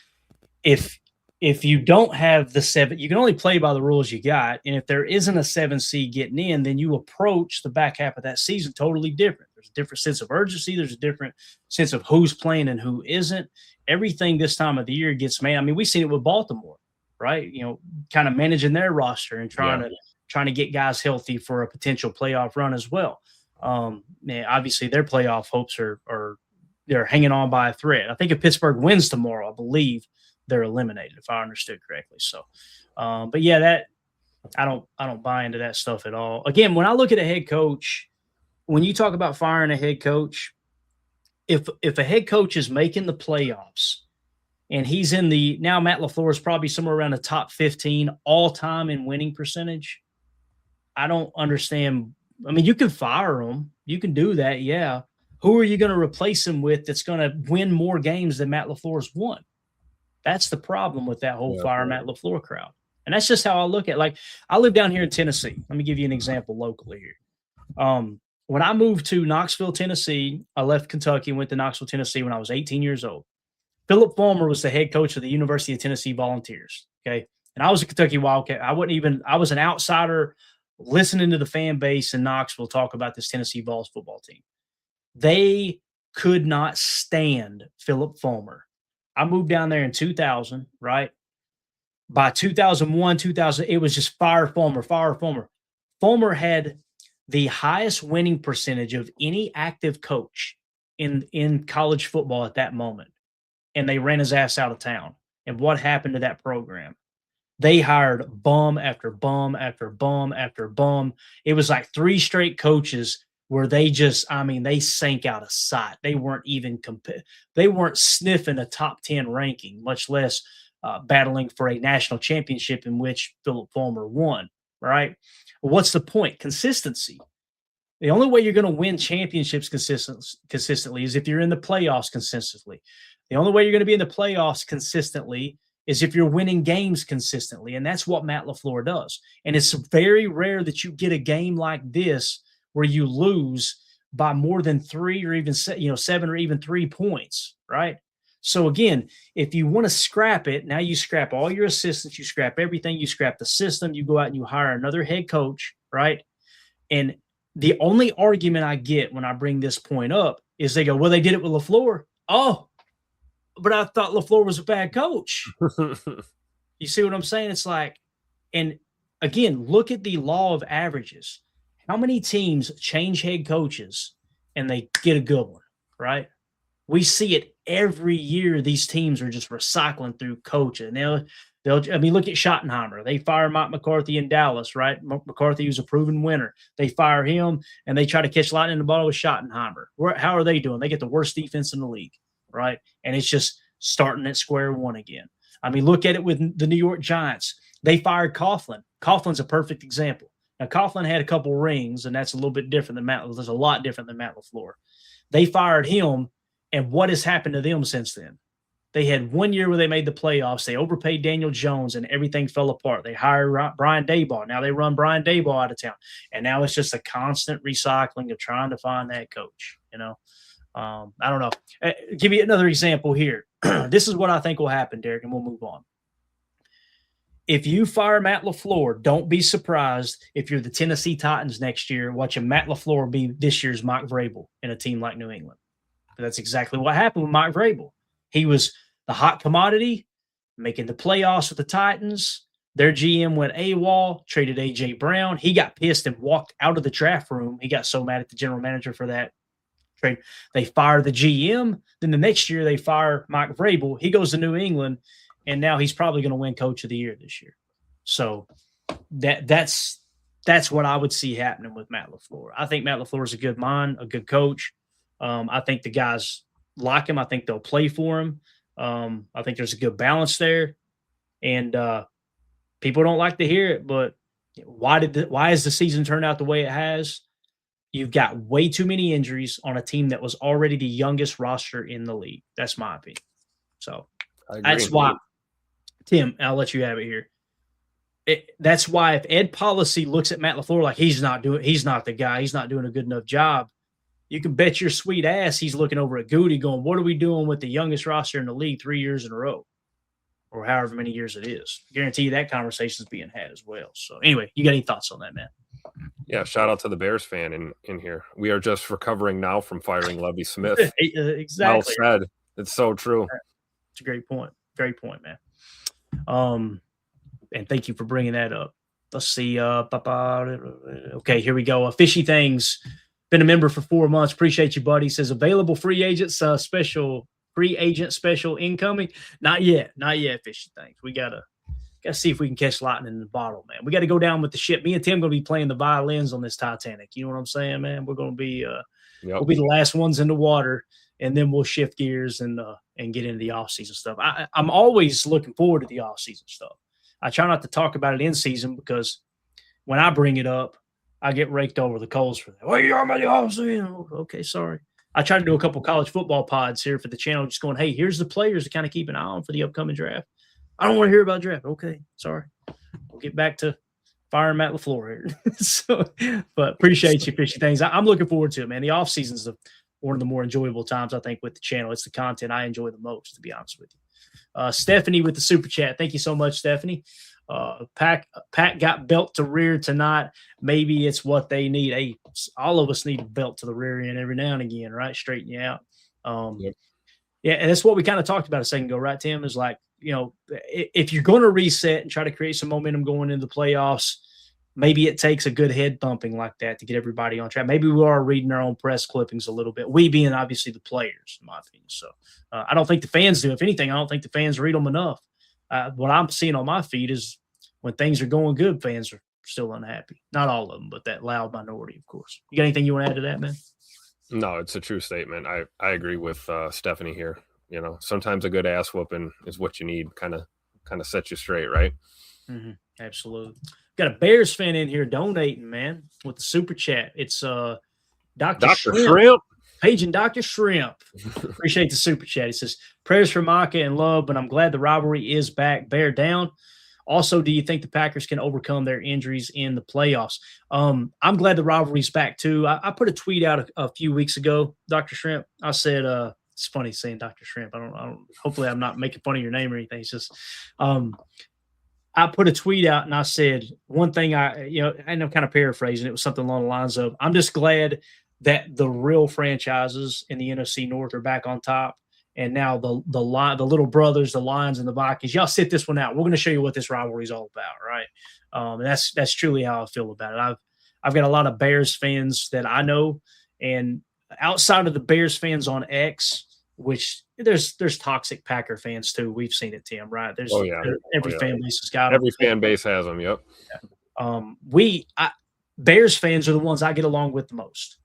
if you don't have the 7, you can only play by the rules you got. And if there isn't a 7 seed getting in, then you approach the back half of that season totally different. There's a different sense of urgency. There's a different sense of who's playing and who isn't. Everything this time of the year gets made. I mean, we've seen it with Baltimore, right? Kind of managing their roster and trying to get guys healthy for a potential playoff run as well. Obviously their playoff hopes are they're hanging on by a thread. I think if Pittsburgh wins tomorrow, I believe they're eliminated, if I understood correctly. So, but yeah, that I don't buy into that stuff at all. Again, when I look at a head coach, when you talk about firing a head coach, if a head coach is making the playoffs and he's now Matt LaFleur is probably somewhere around the top 15 all time in winning percentage. I don't understand. I mean, you can fire him. You can do that. Yeah. Who are you going to replace him with that's going to win more games than Matt LaFleur's won? That's the problem with that whole fire Matt LaFleur crowd. And that's just how I look at it. Like, I live down here in Tennessee. Let me give you an example locally here. When I moved to Knoxville, Tennessee, I left Kentucky and went to Knoxville, Tennessee when I was 18 years old. Philip Fulmer was the head coach of the University of Tennessee Volunteers. Okay. And I was a Kentucky Wildcat. I was an outsider listening to the fan base in Knoxville talk about this Tennessee Vols football team. They could not stand Philip Fulmer. I moved down there in 2000, right? By 2001, 2000, it was just fire Fulmer. Fulmer had the highest winning percentage of any active coach in college football at that moment. And they ran his ass out of town. And what happened to that program? They hired bum after bum after bum after bum. It was like 3 straight coaches where they they sank out of sight. They weren't even they weren't sniffing a top 10 ranking, much less battling for a national championship in which Philip Fulmer won, right? What's the point? Consistency. The only way you're going to win championships consistently is if you're in the playoffs consistently. The only way you're going to be in the playoffs consistently is if you're winning games consistently. And that's what Matt LaFleur does. And it's very rare that you get a game like this where you lose by more than 3 or even 7 or even 3 points, right? So again, if you want to scrap it, now you scrap all your assistants, you scrap everything, you scrap the system, you go out and you hire another head coach, right? And the only argument I get when I bring this point up is they go, well, they did it with LaFleur. Oh, but I thought LaFleur was a bad coach. You see what I'm saying? It's like, and again, look at the law of averages. How many teams change head coaches and they get a good one, right? We see it every year. These teams are just recycling through coaches. And they'll look at Schottenheimer. They fire Mike McCarthy in Dallas, right? McCarthy was a proven winner. They fire him, and they try to catch lightning in the bottle with Schottenheimer. How are they doing? They get the worst defense in the league, right? And it's just starting at square one again. I mean, look at it with the New York Giants. They fired Coughlin. Coughlin's a perfect example. Now, Coughlin had a couple rings, and that's a little bit different than Matt. There's a lot different than Matt LaFleur. They fired him. And what has happened to them since then? They had 1 year where they made the playoffs. They overpaid Daniel Jones, and everything fell apart. They hired Brian Daboll. Now they run Brian Daboll out of town. And now it's just a constant recycling of trying to find that coach. I don't know. Give you another example here. This is what I think will happen, Derek, and we'll move on. If you fire Matt LaFleur, don't be surprised if you're the Tennessee Titans next year watching Matt LaFleur be this year's Mike Vrabel in a team like New England. That's exactly what happened with Mike Vrabel. He was the hot commodity, making the playoffs with the Titans. Their GM went AWOL, traded A.J. Brown. He got pissed and walked out of the draft room. He got so mad at the general manager for that trade. They fired the GM. Then the next year they fire Mike Vrabel. He goes to New England, and now he's probably going to win Coach of the Year this year. So that's what I would see happening with Matt LaFleur. I think Matt LaFleur is a good mind, a good coach. I think the guys like him. I think they'll play for him. I think there's a good balance there. And people don't like to hear it, but why has the season turned out the way it has? You've got way too many injuries on a team that was already the youngest roster in the league. That's my opinion. So that's why, Tim, I'll let you have it here. That's why if Ed Policy looks at Matt LaFleur like he's not the guy, he's not doing a good enough job, you can bet your sweet ass he's looking over at Goody going, what are we doing with the youngest roster in the league 3 years in a row? Or however many years it is. I guarantee you that conversation is being had as well. So anyway, you got any thoughts on that, man? Yeah, shout out to the Bears fan in here. We are just recovering now from firing Lovie Smith. Exactly. Well said. It's so true. It's a great point. Great point, man. And thank you for bringing that up. Let's see. Okay, here we go. Fishy Things. Been a member for 4 months. Appreciate you, buddy. Says available free agents, special free agent special incoming. Not yet. Fishy Things. We gotta see if we can catch lightning in the bottle, man. We got to go down with the ship. Me and Tim gonna be playing the violins on this Titanic. You know what I'm saying, man? We're gonna be we'll be the last ones in the water, and then we'll shift gears and get into the off season stuff. I'm always looking forward to the off season stuff. I try not to talk about it in season because when I bring it up, I get raked over the coals for that. Well, you're about the off season. Okay, sorry. I try to do a couple college football pods here for the channel, just going, hey, here's the players to kind of keep an eye on for the upcoming draft. I don't want to hear about draft. Okay, sorry. We'll get back to firing Matt LaFleur here. But appreciate you, Fishy Things. I'm looking forward to it, man. The off season's one of the more enjoyable times, I think, with the channel. It's the content I enjoy the most, to be honest with you. Stephanie with the super chat. Thank you so much, Stephanie. Pat got belt to rear tonight. Maybe it's what they need. Hey, all of us need a belt to the rear end every now and again, right? Straighten you out. Yep. Yeah, and that's what we kind of talked about a second ago, right, Tim? Is like, if you're going to reset and try to create some momentum going into the playoffs, maybe it takes a good head thumping like that to get everybody on track. Maybe we are reading our own press clippings a little bit. We being obviously the players, in my opinion. So I don't think the fans do. If anything, I don't think the fans read them enough. What I'm seeing on my feed is when things are going good, fans are still unhappy. Not all of them, but that loud minority, of course. You got anything you want to add to that, man? No, it's a true statement. I agree with Stephanie here. Sometimes a good ass whooping is what you need. Kind of set you straight, right? Mm-hmm. Absolutely. Got a Bears fan in here donating, man, with the super chat. It's Dr. Dr. Shrimp. Shrimp. Paging Dr. Shrimp. Appreciate the super chat. He says, prayers for Micah and love, but I'm glad the rivalry is back. Bear down. Also, do you think the Packers can overcome their injuries in the playoffs? I'm glad the rivalry's back too. I put a tweet out a few weeks ago, Dr. Shrimp. I said, it's funny saying Dr. Shrimp. I don't, hopefully I'm not making fun of your name or anything. It's just, I put a tweet out and I said one thing and I'm kind of paraphrasing. It was something along the lines of, I'm just glad that the real franchises in the NFC North are back on top. And now the little brothers, the Lions and the Vikings, y'all sit this one out. We're going to show you what this rivalry is all about, right? And that's truly how I feel about it. I've got a lot of Bears fans that I know, and outside of the Bears fans on X, which there's toxic Packer fans too. We've seen it, Tim, right? Every fan base has got them. Every fan base has them. Yep. Bears fans are the ones I get along with the most.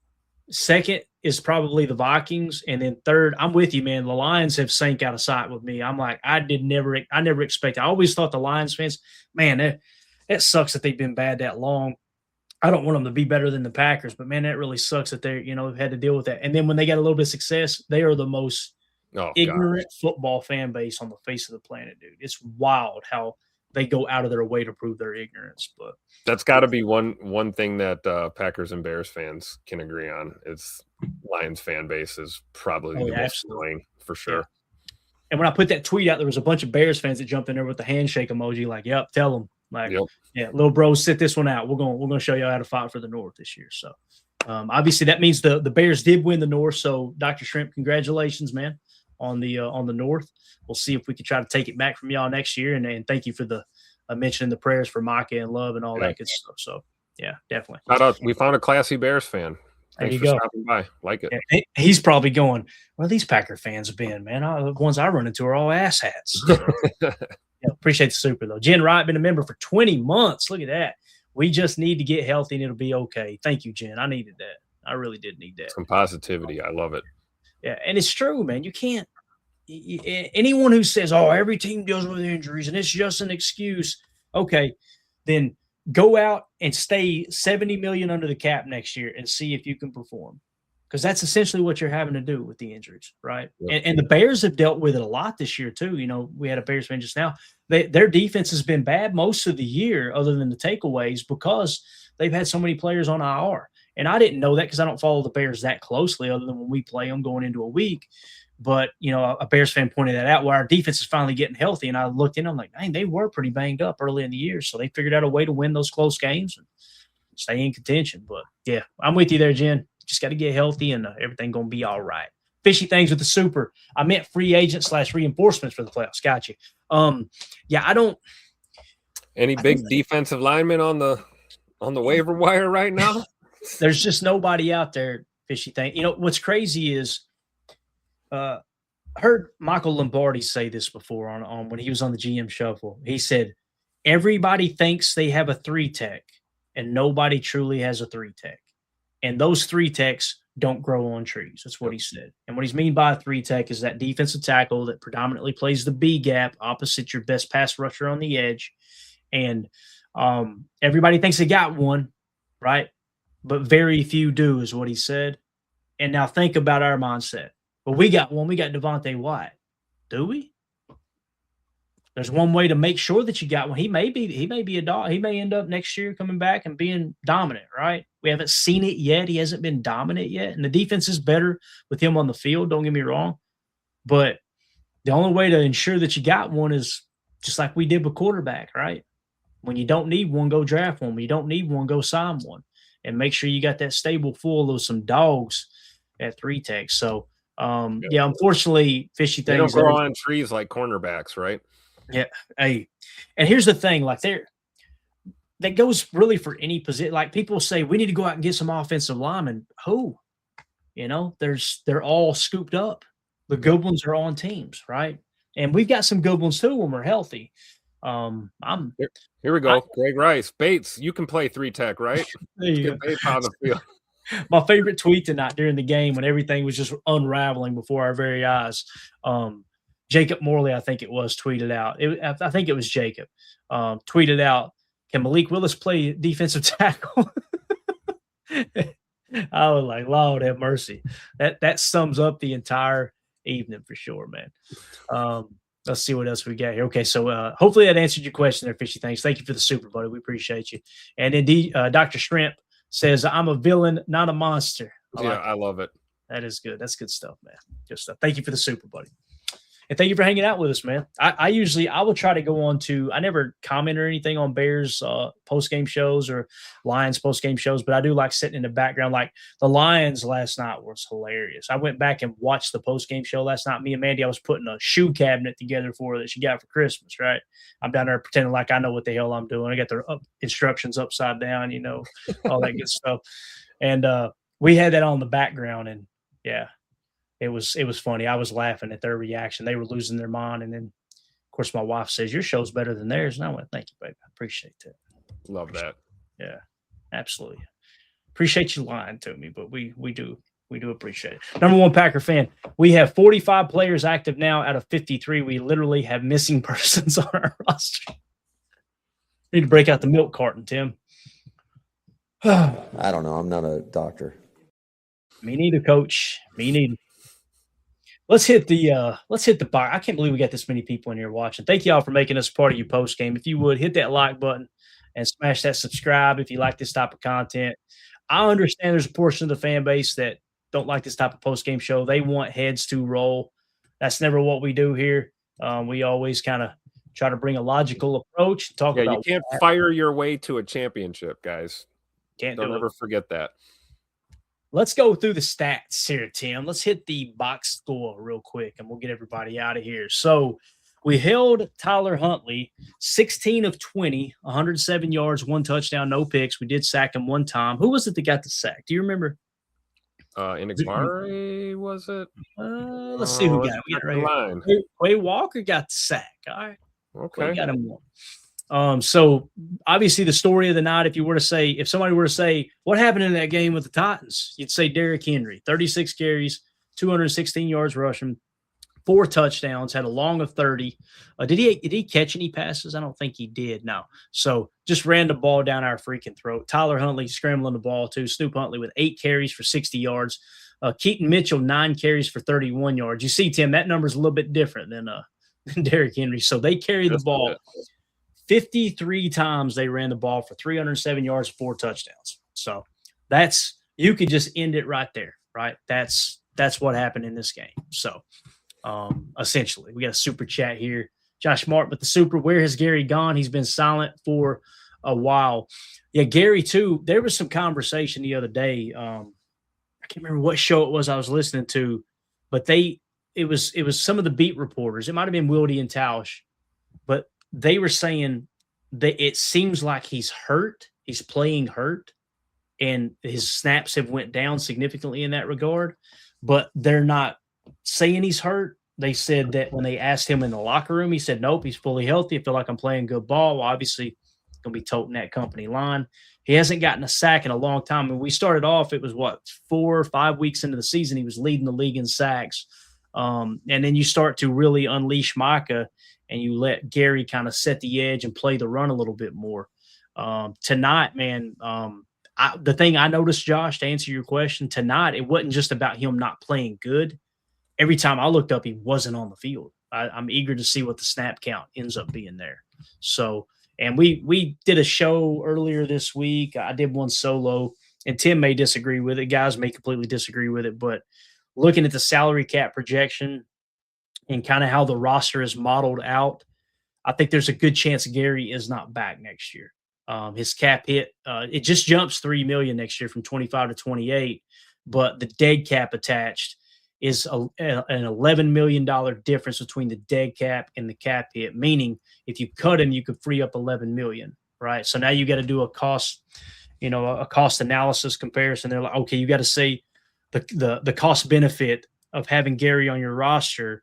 Second is probably the Vikings, and then third, I'm with you, man. The Lions have sank out of sight with me. I'm like, I never expected. I always thought the Lions fans, man, that sucks that they've been bad that long. I don't want them to be better than the Packers, but man, that really sucks that they're had to deal with that. And then when they got a little bit of success, they are the most ignorant football fan base on the face of the planet, dude. It's wild how they go out of their way to prove their ignorance. But that's got to be one thing that Packers and Bears fans can agree on. It's Lions fan base is probably the most annoying for sure. Yeah. And when I put that tweet out, there was a bunch of Bears fans that jumped in there with the handshake emoji, like, "Yep, tell them." Like, yeah, little bros, sit this one out. We're gonna show you how to fight for the North this year. So, obviously, that means the Bears did win the North. So, Dr. Shrimp, congratulations, man, on the North. We'll see if we can try to take it back from y'all next year. And thank you for the mentioning the prayers for Micah and love and all that good stuff. So, yeah, definitely. Shout out, we found a classy Bears fan. Thanks for stopping by. Like it. Yeah, he's probably going, well, these Packer fans have been, man. The ones I run into are all asshats. Yeah, appreciate the super, though. Jen Wright, been a member for 20 months. Look at that. We just need to get healthy and it'll be okay. Thank you, Jen. I needed that. I really did need that. Some positivity. I love it. Yeah, and it's true, man. You can't – anyone who says, oh, every team deals with injuries and it's just an excuse, okay, then go out and stay $70 million under the cap next year and see if you can perform. Because that's essentially what you're having to do with the injuries, right? Yep. And the Bears have dealt with it a lot this year too. We had a Bears fan just now. Their defense has been bad most of the year other than the takeaways because they've had so many players on IR. And I didn't know that because I don't follow the Bears that closely other than when we play them going into a week. But, a Bears fan pointed that out where our defense is finally getting healthy. And I looked in, I'm like, dang, they were pretty banged up early in the year. So they figured out a way to win those close games and stay in contention. But, yeah, I'm with you there, Jen. Just got to get healthy and everything going to be all right. Fishy things with the super. I meant free agent / reinforcements for the playoffs. Got you. I don't. Any big defensive linemen on the waiver wire right now? There's just nobody out there. Fishy thing. What's crazy is I heard Michael Lombardi say this before on when he was on the GM Shuffle. He said, everybody thinks they have a 3-tech and nobody truly has a 3-tech. And those 3-techs don't grow on trees. That's what he said. And what he's mean by a 3-tech is that defensive tackle that predominantly plays the B gap opposite your best pass rusher on the edge. And everybody thinks they got one, right? But very few do is what he said. And now think about our mindset. Well, we got one. We got Devontae White. Do we? There's one way to make sure that you got one. He may be a dog. He may end up next year coming back and being dominant, right? We haven't seen it yet. He hasn't been dominant yet. And the defense is better with him on the field. Don't get me wrong. But the only way to ensure that you got one is just like we did with quarterback, right? When you don't need one, go draft one. When you don't need one, go sign one. And make sure you got that stable full of some dogs at 3-tech. So, unfortunately, fishy things. They don't grow on trees like cornerbacks, right? Yeah. Hey, and here's the thing, like that goes really for any position. Like people say, we need to go out and get some offensive linemen. Who? They're all scooped up. The good ones are on teams, right? And we've got some good ones too when we're healthy. Here we go. Greg Rice, Bates. You can play 3-tech, right? There you go. Bates on the field. My favorite tweet tonight during the game when everything was just unraveling before our very eyes. Jacob Morley, I think it was, tweeted out. I think it was Jacob. Tweeted out, can Malik Willis play defensive tackle? I was like, Lord have mercy. That sums up the entire evening for sure, man. Let's see what else we got here. Okay, so hopefully that answered your question there, Fishy. Thanks. Thank you for the super, buddy. We appreciate you. And indeed, Dr. Shrimp says, I'm a villain, not a monster. I love it. That is good. That's good stuff, man. Good stuff. Thank you for the super, buddy. And thank you for hanging out with us, man. I will try to go on to, I never comment or anything on Bears post-game shows or Lions post-game shows, but I do like sitting in the background. Like the Lions last night was hilarious. I went back and watched the post-game show last night. Me and Mandy, I was putting a shoe cabinet together for her that she got for Christmas, right? I'm down there pretending like I know what the hell I'm doing. I got the instructions upside down, all that good stuff. And we had that on the background, and yeah. It was funny. I was laughing at their reaction. They were losing their mind. And then, of course, my wife says, your show's better than theirs. And I went, thank you, baby. I appreciate that. Love that. Yeah, absolutely. Appreciate you lying to me, but we do appreciate it. Number one Packer fan. We have 45 players active now out of 53. We literally have missing persons on our roster. Need to break out the milk carton, Tim. I don't know. I'm not a doctor. Me neither, coach. Me neither. Let's hit the bar. I can't believe we got this many people in here watching. Thank you all for making us part of your post game. If you would hit that like button and smash that subscribe if you like this type of content. I understand there's a portion of the fan base that don't like this type of post game show. They want heads to roll. That's never what we do here. We always kind of try to bring a logical approach. Talk about you can't fire your way to a championship, guys. Don't ever forget that. Let's go through the stats here, Tim. Let's hit the box score real quick, and we'll get everybody out of here. So we held Tyler Huntley 16 of 20, 107 yards, 1 touchdown, no picks. We did sack him 1 time. Who was it that got the sack? Do you remember? Inagmare, was it? Let's see who got it. We got it right here. Quay Walker got the sack. All right. Okay. We got him 1. So obviously the story of the night, if somebody were to say, what happened in that game with the Titans, you'd say Derrick Henry, 36 carries, 216 yards rushing, 4 touchdowns, had a long of 30. Did he catch any passes? I don't think he did. No. So just ran the ball down our freaking throat. Tyler Huntley scrambling the ball too. Snoop Huntley with 8 carries for 60 yards. Keaton Mitchell, 9 carries for 31 yards. You see, Tim, that number's a little bit different than Derrick Henry. So they carried the ball. 53 times they ran the ball for 307 yards, 4 touchdowns. So you could just end it right there, right? That's what happened in this game. So essentially, we got a super chat here. Josh Martin with the super. Where has Gary gone? He's been silent for a while. Yeah, Gary too. There was some conversation the other day. I can't remember what show it was I was listening to, but it was some of the beat reporters. It might have been Wildy and Tausch, but they were saying that it seems like he's hurt. He's playing hurt, and his snaps have went down significantly in that regard. But they're not saying he's hurt. They said that when they asked him in the locker room, he said, nope, he's fully healthy. I feel like I'm playing good ball. Well, obviously, going to be toting that company line. He hasn't gotten a sack in a long time. When we started off, it was 4 or 5 weeks into the season, he was leading the league in sacks. And then you start to really unleash Micah, and you let Gary kind of set the edge and play the run a little bit more. Tonight, man, the thing I noticed, Josh, to answer your question, tonight, it wasn't just about him not playing good. Every time I looked up, he wasn't on the field. I'm eager to see what the snap count ends up being there. So, and we did a show earlier this week. I did one solo, and Tim may disagree with it. Guys may completely disagree with it, but looking at the salary cap projection and kind of how the roster is modeled out, I think there's a good chance Gary is not back next year. His cap hit, it just jumps $3 million next year from 25 to 28, but the dead cap attached is an $11 million difference between the dead cap and the cap hit, meaning if you cut him, you could free up $11 million, right? So now you got to do a cost analysis comparison. They're like, okay, you got to say the cost benefit of having Gary on your roster.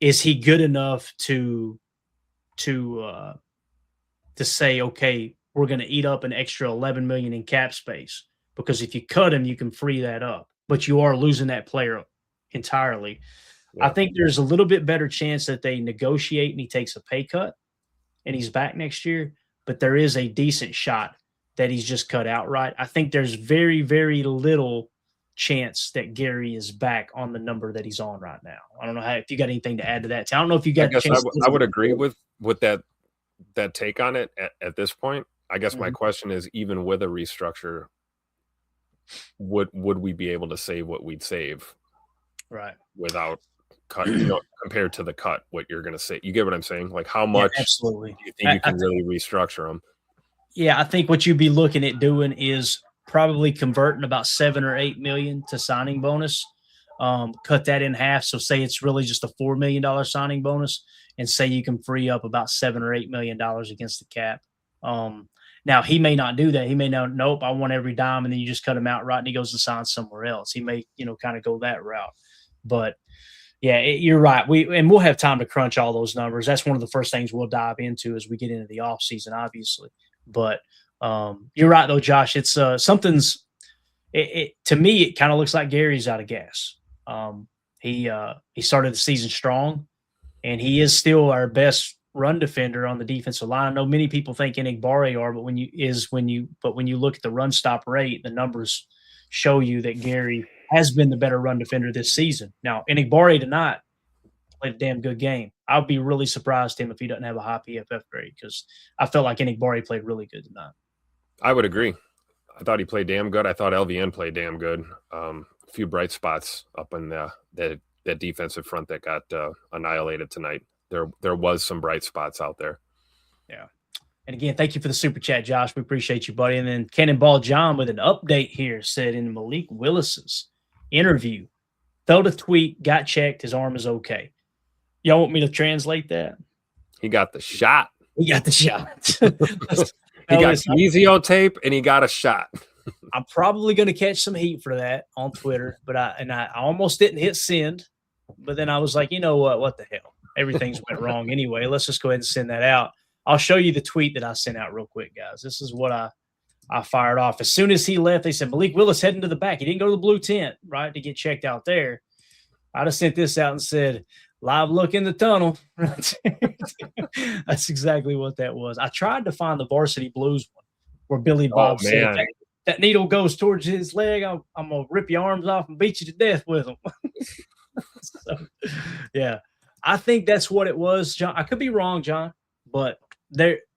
Is he good enough to say, okay, we're going to eat up an extra $11 million in cap space? Because if you cut him, you can free that up, but you are losing that player entirely. Yeah. I think there's a little bit better chance that they negotiate and he takes a pay cut and he's back next year, but there is a decent shot that he's just cut outright. I think there's very, very little chance that Gary is back on the number that he's on right now. I don't know if you got anything to add to that. I don't know if you got. I would agree with that take on it at this point. I guess my question is, even with a restructure, would we be able to save what we'd save, right, without cut? Compared to the cut, what you're going to say. You get what I'm saying? Like, how much? Yeah, absolutely. Do you think you can really restructure them? Yeah, I think what you'd be looking at doing is probably converting about $7 or $8 million to signing bonus. Cut that in half. So say it's really just a $4 million signing bonus, and say you can free up about $7 or $8 million against the cap. Now he may not do that. He may know, nope, I want every dime, and then you just cut him out right, and he goes to sign somewhere else. He may, kind of go that route. But yeah, you're right. We'll have time to crunch all those numbers. That's one of the first things we'll dive into as we get into the off season, obviously. But you're right though, Josh. It's something's. To me, it kind of looks like Gary's out of gas. He started the season strong, and he is still our best run defender on the defensive line. I know many people think Enigbare are, but when you look at the run stop rate, the numbers show you that Gary has been the better run defender this season. Now, Enigbare tonight played a damn good game. I'll be really surprised if he doesn't have a high PFF grade, because I felt like Enigbare played really good tonight. I would agree. I thought he played damn good. I thought LVN played damn good. A few bright spots up in that defensive front that got annihilated tonight. There was some bright spots out there. Yeah. And again, thank you for the super chat, Josh. We appreciate you, buddy. And then Cannonball John with an update here said, in Malik Willis's interview, felt a tweet, got checked, his arm is okay. Y'all want me to translate that? He got the shot. He got the shot. He got kinesio tape and he got a shot. I'm probably going to catch some heat for that on Twitter, but I almost didn't hit send, but then I was like, you know what the hell? Everything's went wrong anyway. Let's just go ahead and send that out. I'll show you the tweet that I sent out real quick, guys. This is what I fired off. As soon as he left, they said, Malik Willis heading to the back. He didn't go to the blue tent, right, to get checked out there. I just sent this out and said, live look in the tunnel. That's exactly what that was. I tried to find the Varsity Blues one where Billy Bob said, that needle goes towards his leg. I'm going to rip your arms off and beat you to death with them. So, yeah. I think that's what it was, John. I could be wrong, John, but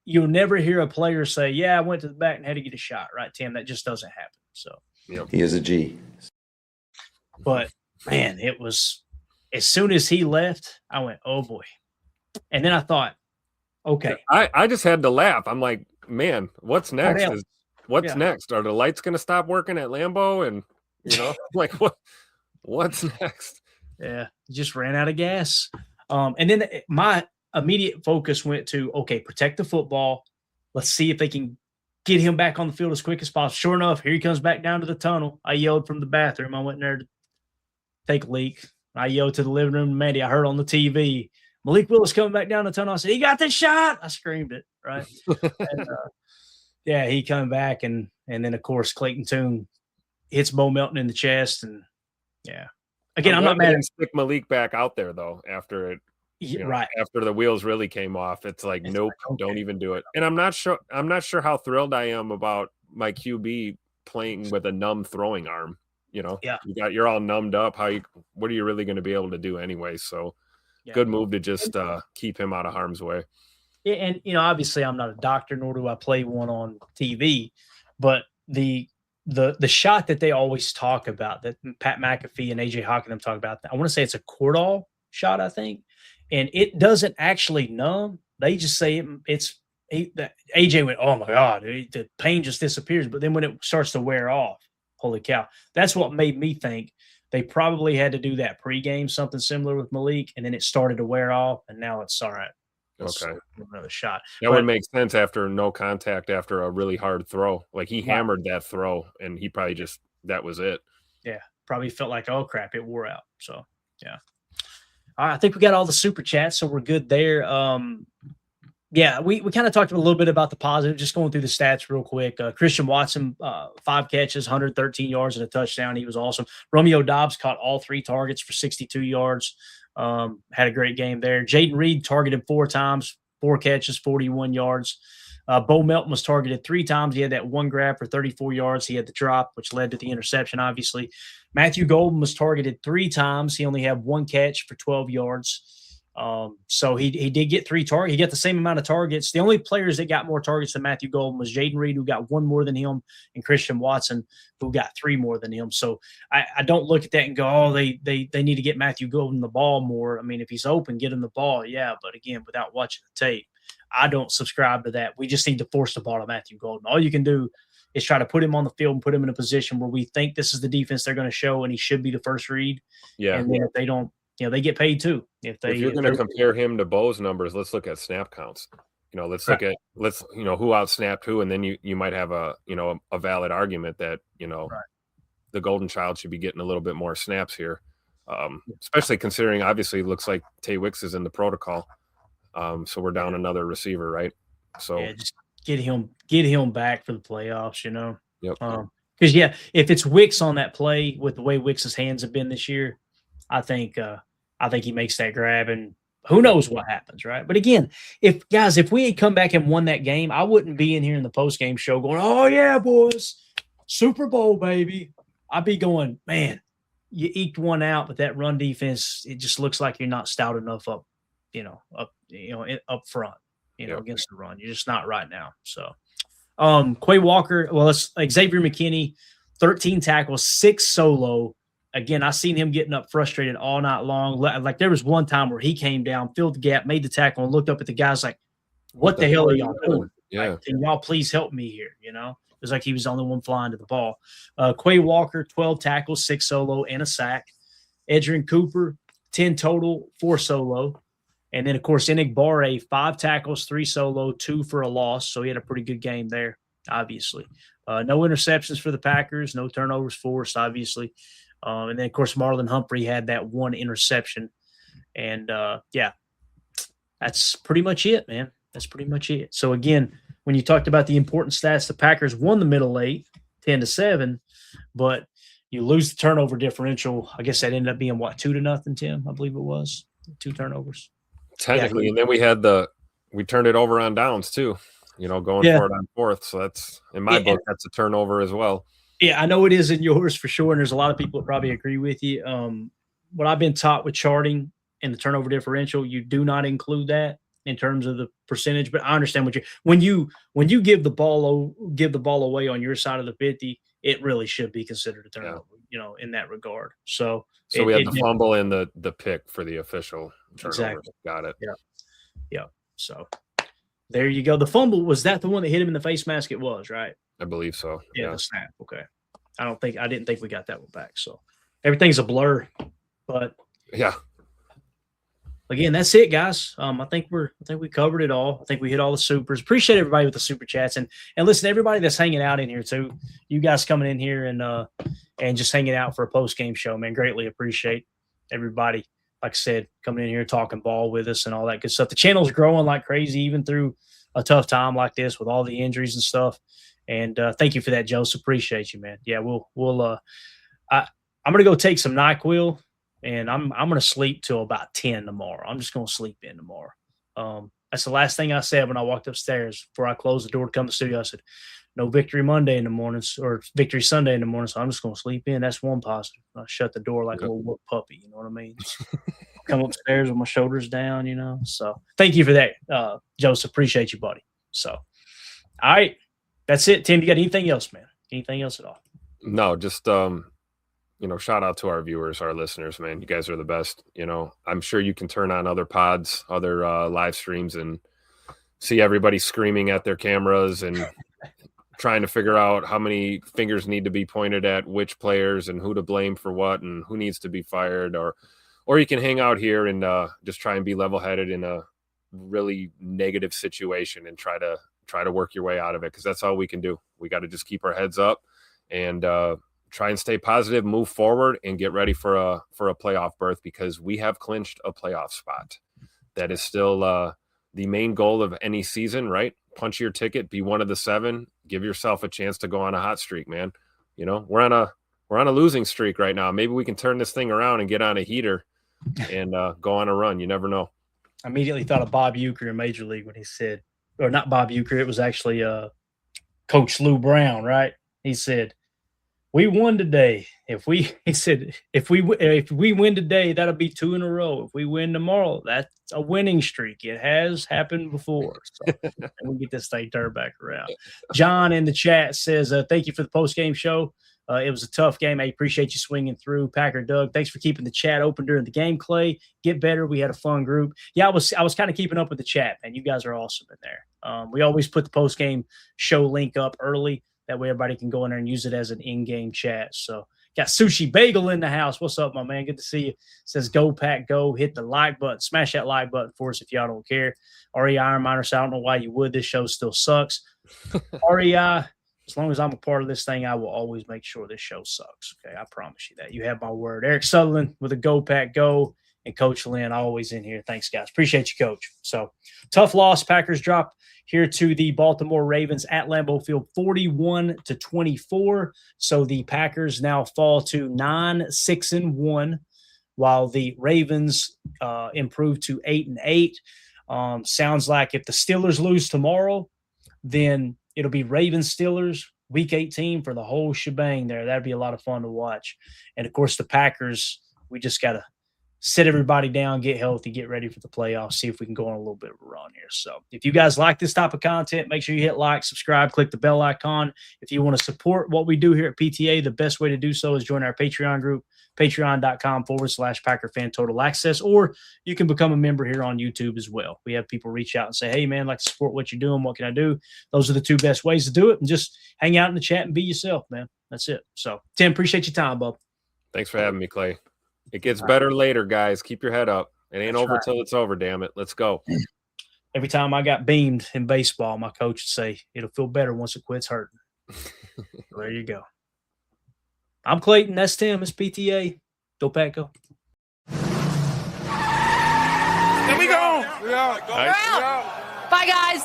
you'll never hear a player say, yeah, I went to the back and had to get a shot, right, Tim? That just doesn't happen. So he is a G. But, man, it was – as soon as he left, I went, oh, boy. And then I thought, okay. I just had to laugh. I'm like, man, what's next? What's next? Are the lights going to stop working at Lambeau? And, like, what's next? Yeah, just ran out of gas. And then my immediate focus went to, okay, protect the football. Let's see if they can get him back on the field as quick as possible. Sure enough, here he comes back down to the tunnel. I yelled from the bathroom. I went in there to take a leak. I yelled to the living room to Mandy. I heard on the TV, Malik Willis coming back down the tunnel. I said, he got the shot. I screamed it, right? And, he come back. And then, of course, Clayton Tune hits Bo Melton in the chest. And, yeah. Again, I'm not mad at stick Malik back out there, though, after it. Right. After the wheels really came off, it's like, nope, don't even do it. And I'm not sure how thrilled I am about my QB playing with a numb throwing arm. You're all numbed up. What are you really going to be able to do anyway? So good move to just keep him out of harm's way. Yeah, and obviously I'm not a doctor, nor do I play one on TV, but the shot that they always talk about, that Pat McAfee and AJ Hawk and them talk about, I want to say it's a Cordall shot, I think. And it doesn't actually numb. They just say AJ went, oh my God, the pain just disappears. But then when it starts to wear off, holy cow. That's what made me think they probably had to do that pregame, something similar with Malik, and then it started to wear off, and now it's all right. Okay. Another shot. Would make sense after no contact, after a really hard throw. Like he hammered that throw, and he probably that was it. Yeah. Probably felt like, oh, crap, it wore out. So, yeah. All right, I think we got all the super chats, so we're good there. We kind of talked a little bit about the positive, just going through the stats real quick. Christian Watson, 5 catches, 113 yards and a touchdown. He was awesome. Romeo Dobbs caught all 3 targets for 62 yards. Had a great game there. Jaden Reed targeted 4 times, 4 catches, 41 yards. Bo Melton was targeted 3 times. He had that one grab for 34 yards. He had the drop, which led to the interception, obviously. Matthew Golden was targeted 3 times. He only had 1 catch for 12 yards. So he did get 3 targets. He got the same amount of targets. The only players that got more targets than Matthew Golden was Jaden Reed, who got 1 more than him, and Christian Watson, who got 3 more than him. So I don't look at that and go, oh, they need to get Matthew Golden the ball more. I mean, if he's open, get him the ball. Yeah. But again, without watching the tape, I don't subscribe to that. We just need to force the ball to Matthew Golden. All you can do is try to put him on the field and put him in a position where we think this is the defense they're going to show, and he should be the first read. Yeah. And then if they don't, they get paid too. If you're going to compare him to Bo's numbers, let's look at snap counts. Let's look at who out snapped who, and then you might have a valid argument that the Golden Child should be getting a little bit more snaps here, especially considering obviously it looks like Tay Wicks is in the protocol. So we're down another receiver, right? So just get him back for the playoffs. Yep. Because if it's Wicks on that play with the way Wicks's hands have been this year, I think he makes that grab, and who knows what happens, right? But again, if we had come back and won that game, I wouldn't be in here in the post-game show going, oh, yeah, boys, Super Bowl, baby. I'd be going, man, you eked one out, but that run defense, it just looks like you're not stout enough up front, against the run. You're just not right now. So Quay Walker, Xavier McKinney, 13 tackles, 6 solo. Again, I seen him getting up frustrated all night long. Like there was one time where he came down, filled the gap, made the tackle, and looked up at the guys like, what the hell are y'all doing? Yeah. Like, can y'all please help me here? It was like he was the only one flying to the ball. Quay Walker, 12 tackles, 6 solo, and a sack. Edrin Cooper, 10 total, 4 solo. And then, of course, Enigbare, 5 tackles, 3 solo, 2 for a loss. So he had a pretty good game there, obviously. No interceptions for the Packers, no turnovers forced, obviously. And then, of course, Marlon Humphrey had that 1 interception. And, that's pretty much it, man. That's pretty much it. So, again, when you talked about the important stats, the Packers won the middle 8, 10-7, but you lose the turnover differential. I guess that ended up being, 2-0, Tim? I believe it was. 2 turnovers. Technically, and then we turned it over on downs too, going for it on 4th. So that's, in my book, that's a turnover as well. Yeah, I know it is in yours for sure, and there's a lot of people that probably agree with you. What I've been taught with charting and the turnover differential, you do not include that in terms of the percentage. But I understand when you give the ball away on your side of the 50, it really should be considered a turnover, in that regard. So we had the fumble and the pick for the official turnover. Exactly. Got it. Yeah. So there you go. The fumble, was that the one that hit him in the face mask? It was, right? I believe so. Yeah. The snap. Okay. I didn't think we got that one back. So everything's a blur, but yeah. Again, that's it, guys. I think we covered it all. I think we hit all the supers. Appreciate everybody with the super chats, and listen, everybody that's hanging out in here too. You guys coming in here and just hanging out for a post game show, man. Greatly appreciate everybody. Like I said, coming in here talking ball with us and all that good stuff. The channel's growing like crazy, even through a tough time like this with all the injuries and stuff. And thank you for that, Joseph. Appreciate you, man. Yeah, I'm gonna go take some NyQuil. And I'm going to sleep till about 10 tomorrow. I'm just going to sleep in tomorrow. That's the last thing I said when I walked upstairs before I closed the door to come to the studio. I said, no Victory Monday in the mornings or Victory Sunday in the morning. So I'm just going to sleep in. That's one positive. I shut the door like a little whoop puppy. You know what I mean? Just come upstairs with my shoulders down, So thank you for that, Joseph. Appreciate you, buddy. So, all right. That's it. Tim, you got anything else, man? Anything else at all? No, just, shout out to our viewers, our listeners, man. You guys are the best. I'm sure you can turn on other pods, other live streams, and see everybody screaming at their cameras and trying to figure out how many fingers need to be pointed at which players and who to blame for what and who needs to be fired. Or you can hang out here and just try and be level-headed in a really negative situation and try to work your way out of it, because that's all we can do. We got to just keep our heads up and try and stay positive, move forward, and get ready for a playoff berth, because we have clinched a playoff spot. That is still the main goal of any season, right? Punch your ticket, be one of the 7, give yourself a chance to go on a hot streak, man. We're on a losing streak right now. Maybe we can turn this thing around and get on a heater and go on a run. You never know. I immediately thought of Bob Uecker in Major League when he said, or not Bob Euchre, it was actually Coach Lou Brown, right? He said, "We won today. If we win today, that'll be 2 in a row. If we win tomorrow, that's a winning streak. It has happened before." So we get this thing turned back around. John in the chat says, "Thank you for the post game show. It was a tough game. I appreciate you swinging through." Packer Doug, thanks for keeping the chat open during the game. Clay, get better. We had a fun group. Yeah, I was kind of keeping up with the chat, man. You guys are awesome in there. We always put the post game show link up early. That way everybody can go in there and use it as an in-game chat. So got Sushi Bagel in the house. What's up, my man? Good to see you. Says go Pack go. Hit the like button. Smash that like button for us if y'all don't care. REI Iron Miner, so I don't know why you would. This show still sucks. REI, as long as I'm a part of this thing, I will always make sure this show sucks. Okay, I promise you that. You have my word. Eric Sutherland with a Go Pack Go, and Coach Lynn always in here. Thanks, guys. Appreciate you, Coach. So tough loss. Packers drop here to the Baltimore Ravens at Lambeau Field, 41-24. So the Packers now fall to 9-6-1, while the Ravens improve to 8-8. Sounds like if the Steelers lose tomorrow, then it'll be Ravens Steelers week 18 for the whole shebang there. That'd be a lot of fun to watch. And of course, the Packers, we just got to sit everybody down, get healthy, get ready for the playoffs, see if we can go on a little bit of a run here. So if you guys like this type of content, make sure you hit like, subscribe, click the bell icon. If you want to support what we do here at PTA, the best way to do so is join our Patreon group, patreon.com/Packer Fan Total Access, or you can become a member here on YouTube as well. We have people reach out and say, "Hey, man, I'd like to support what you're doing. What can I do?" Those are the two best ways to do it. And just hang out in the chat and be yourself, man. That's it. So, Tim, appreciate your time, bub. Thanks for having me, Clay. It gets better later, guys. Keep your head up. It ain't over till it's over, damn it. Let's go. Every time I got beamed in baseball, my coach would say, "It'll feel better once it quits hurting." There you go. I'm Clayton. That's Tim. It's PTA. Go Pack Go. Here we go. We're out. Bye, guys.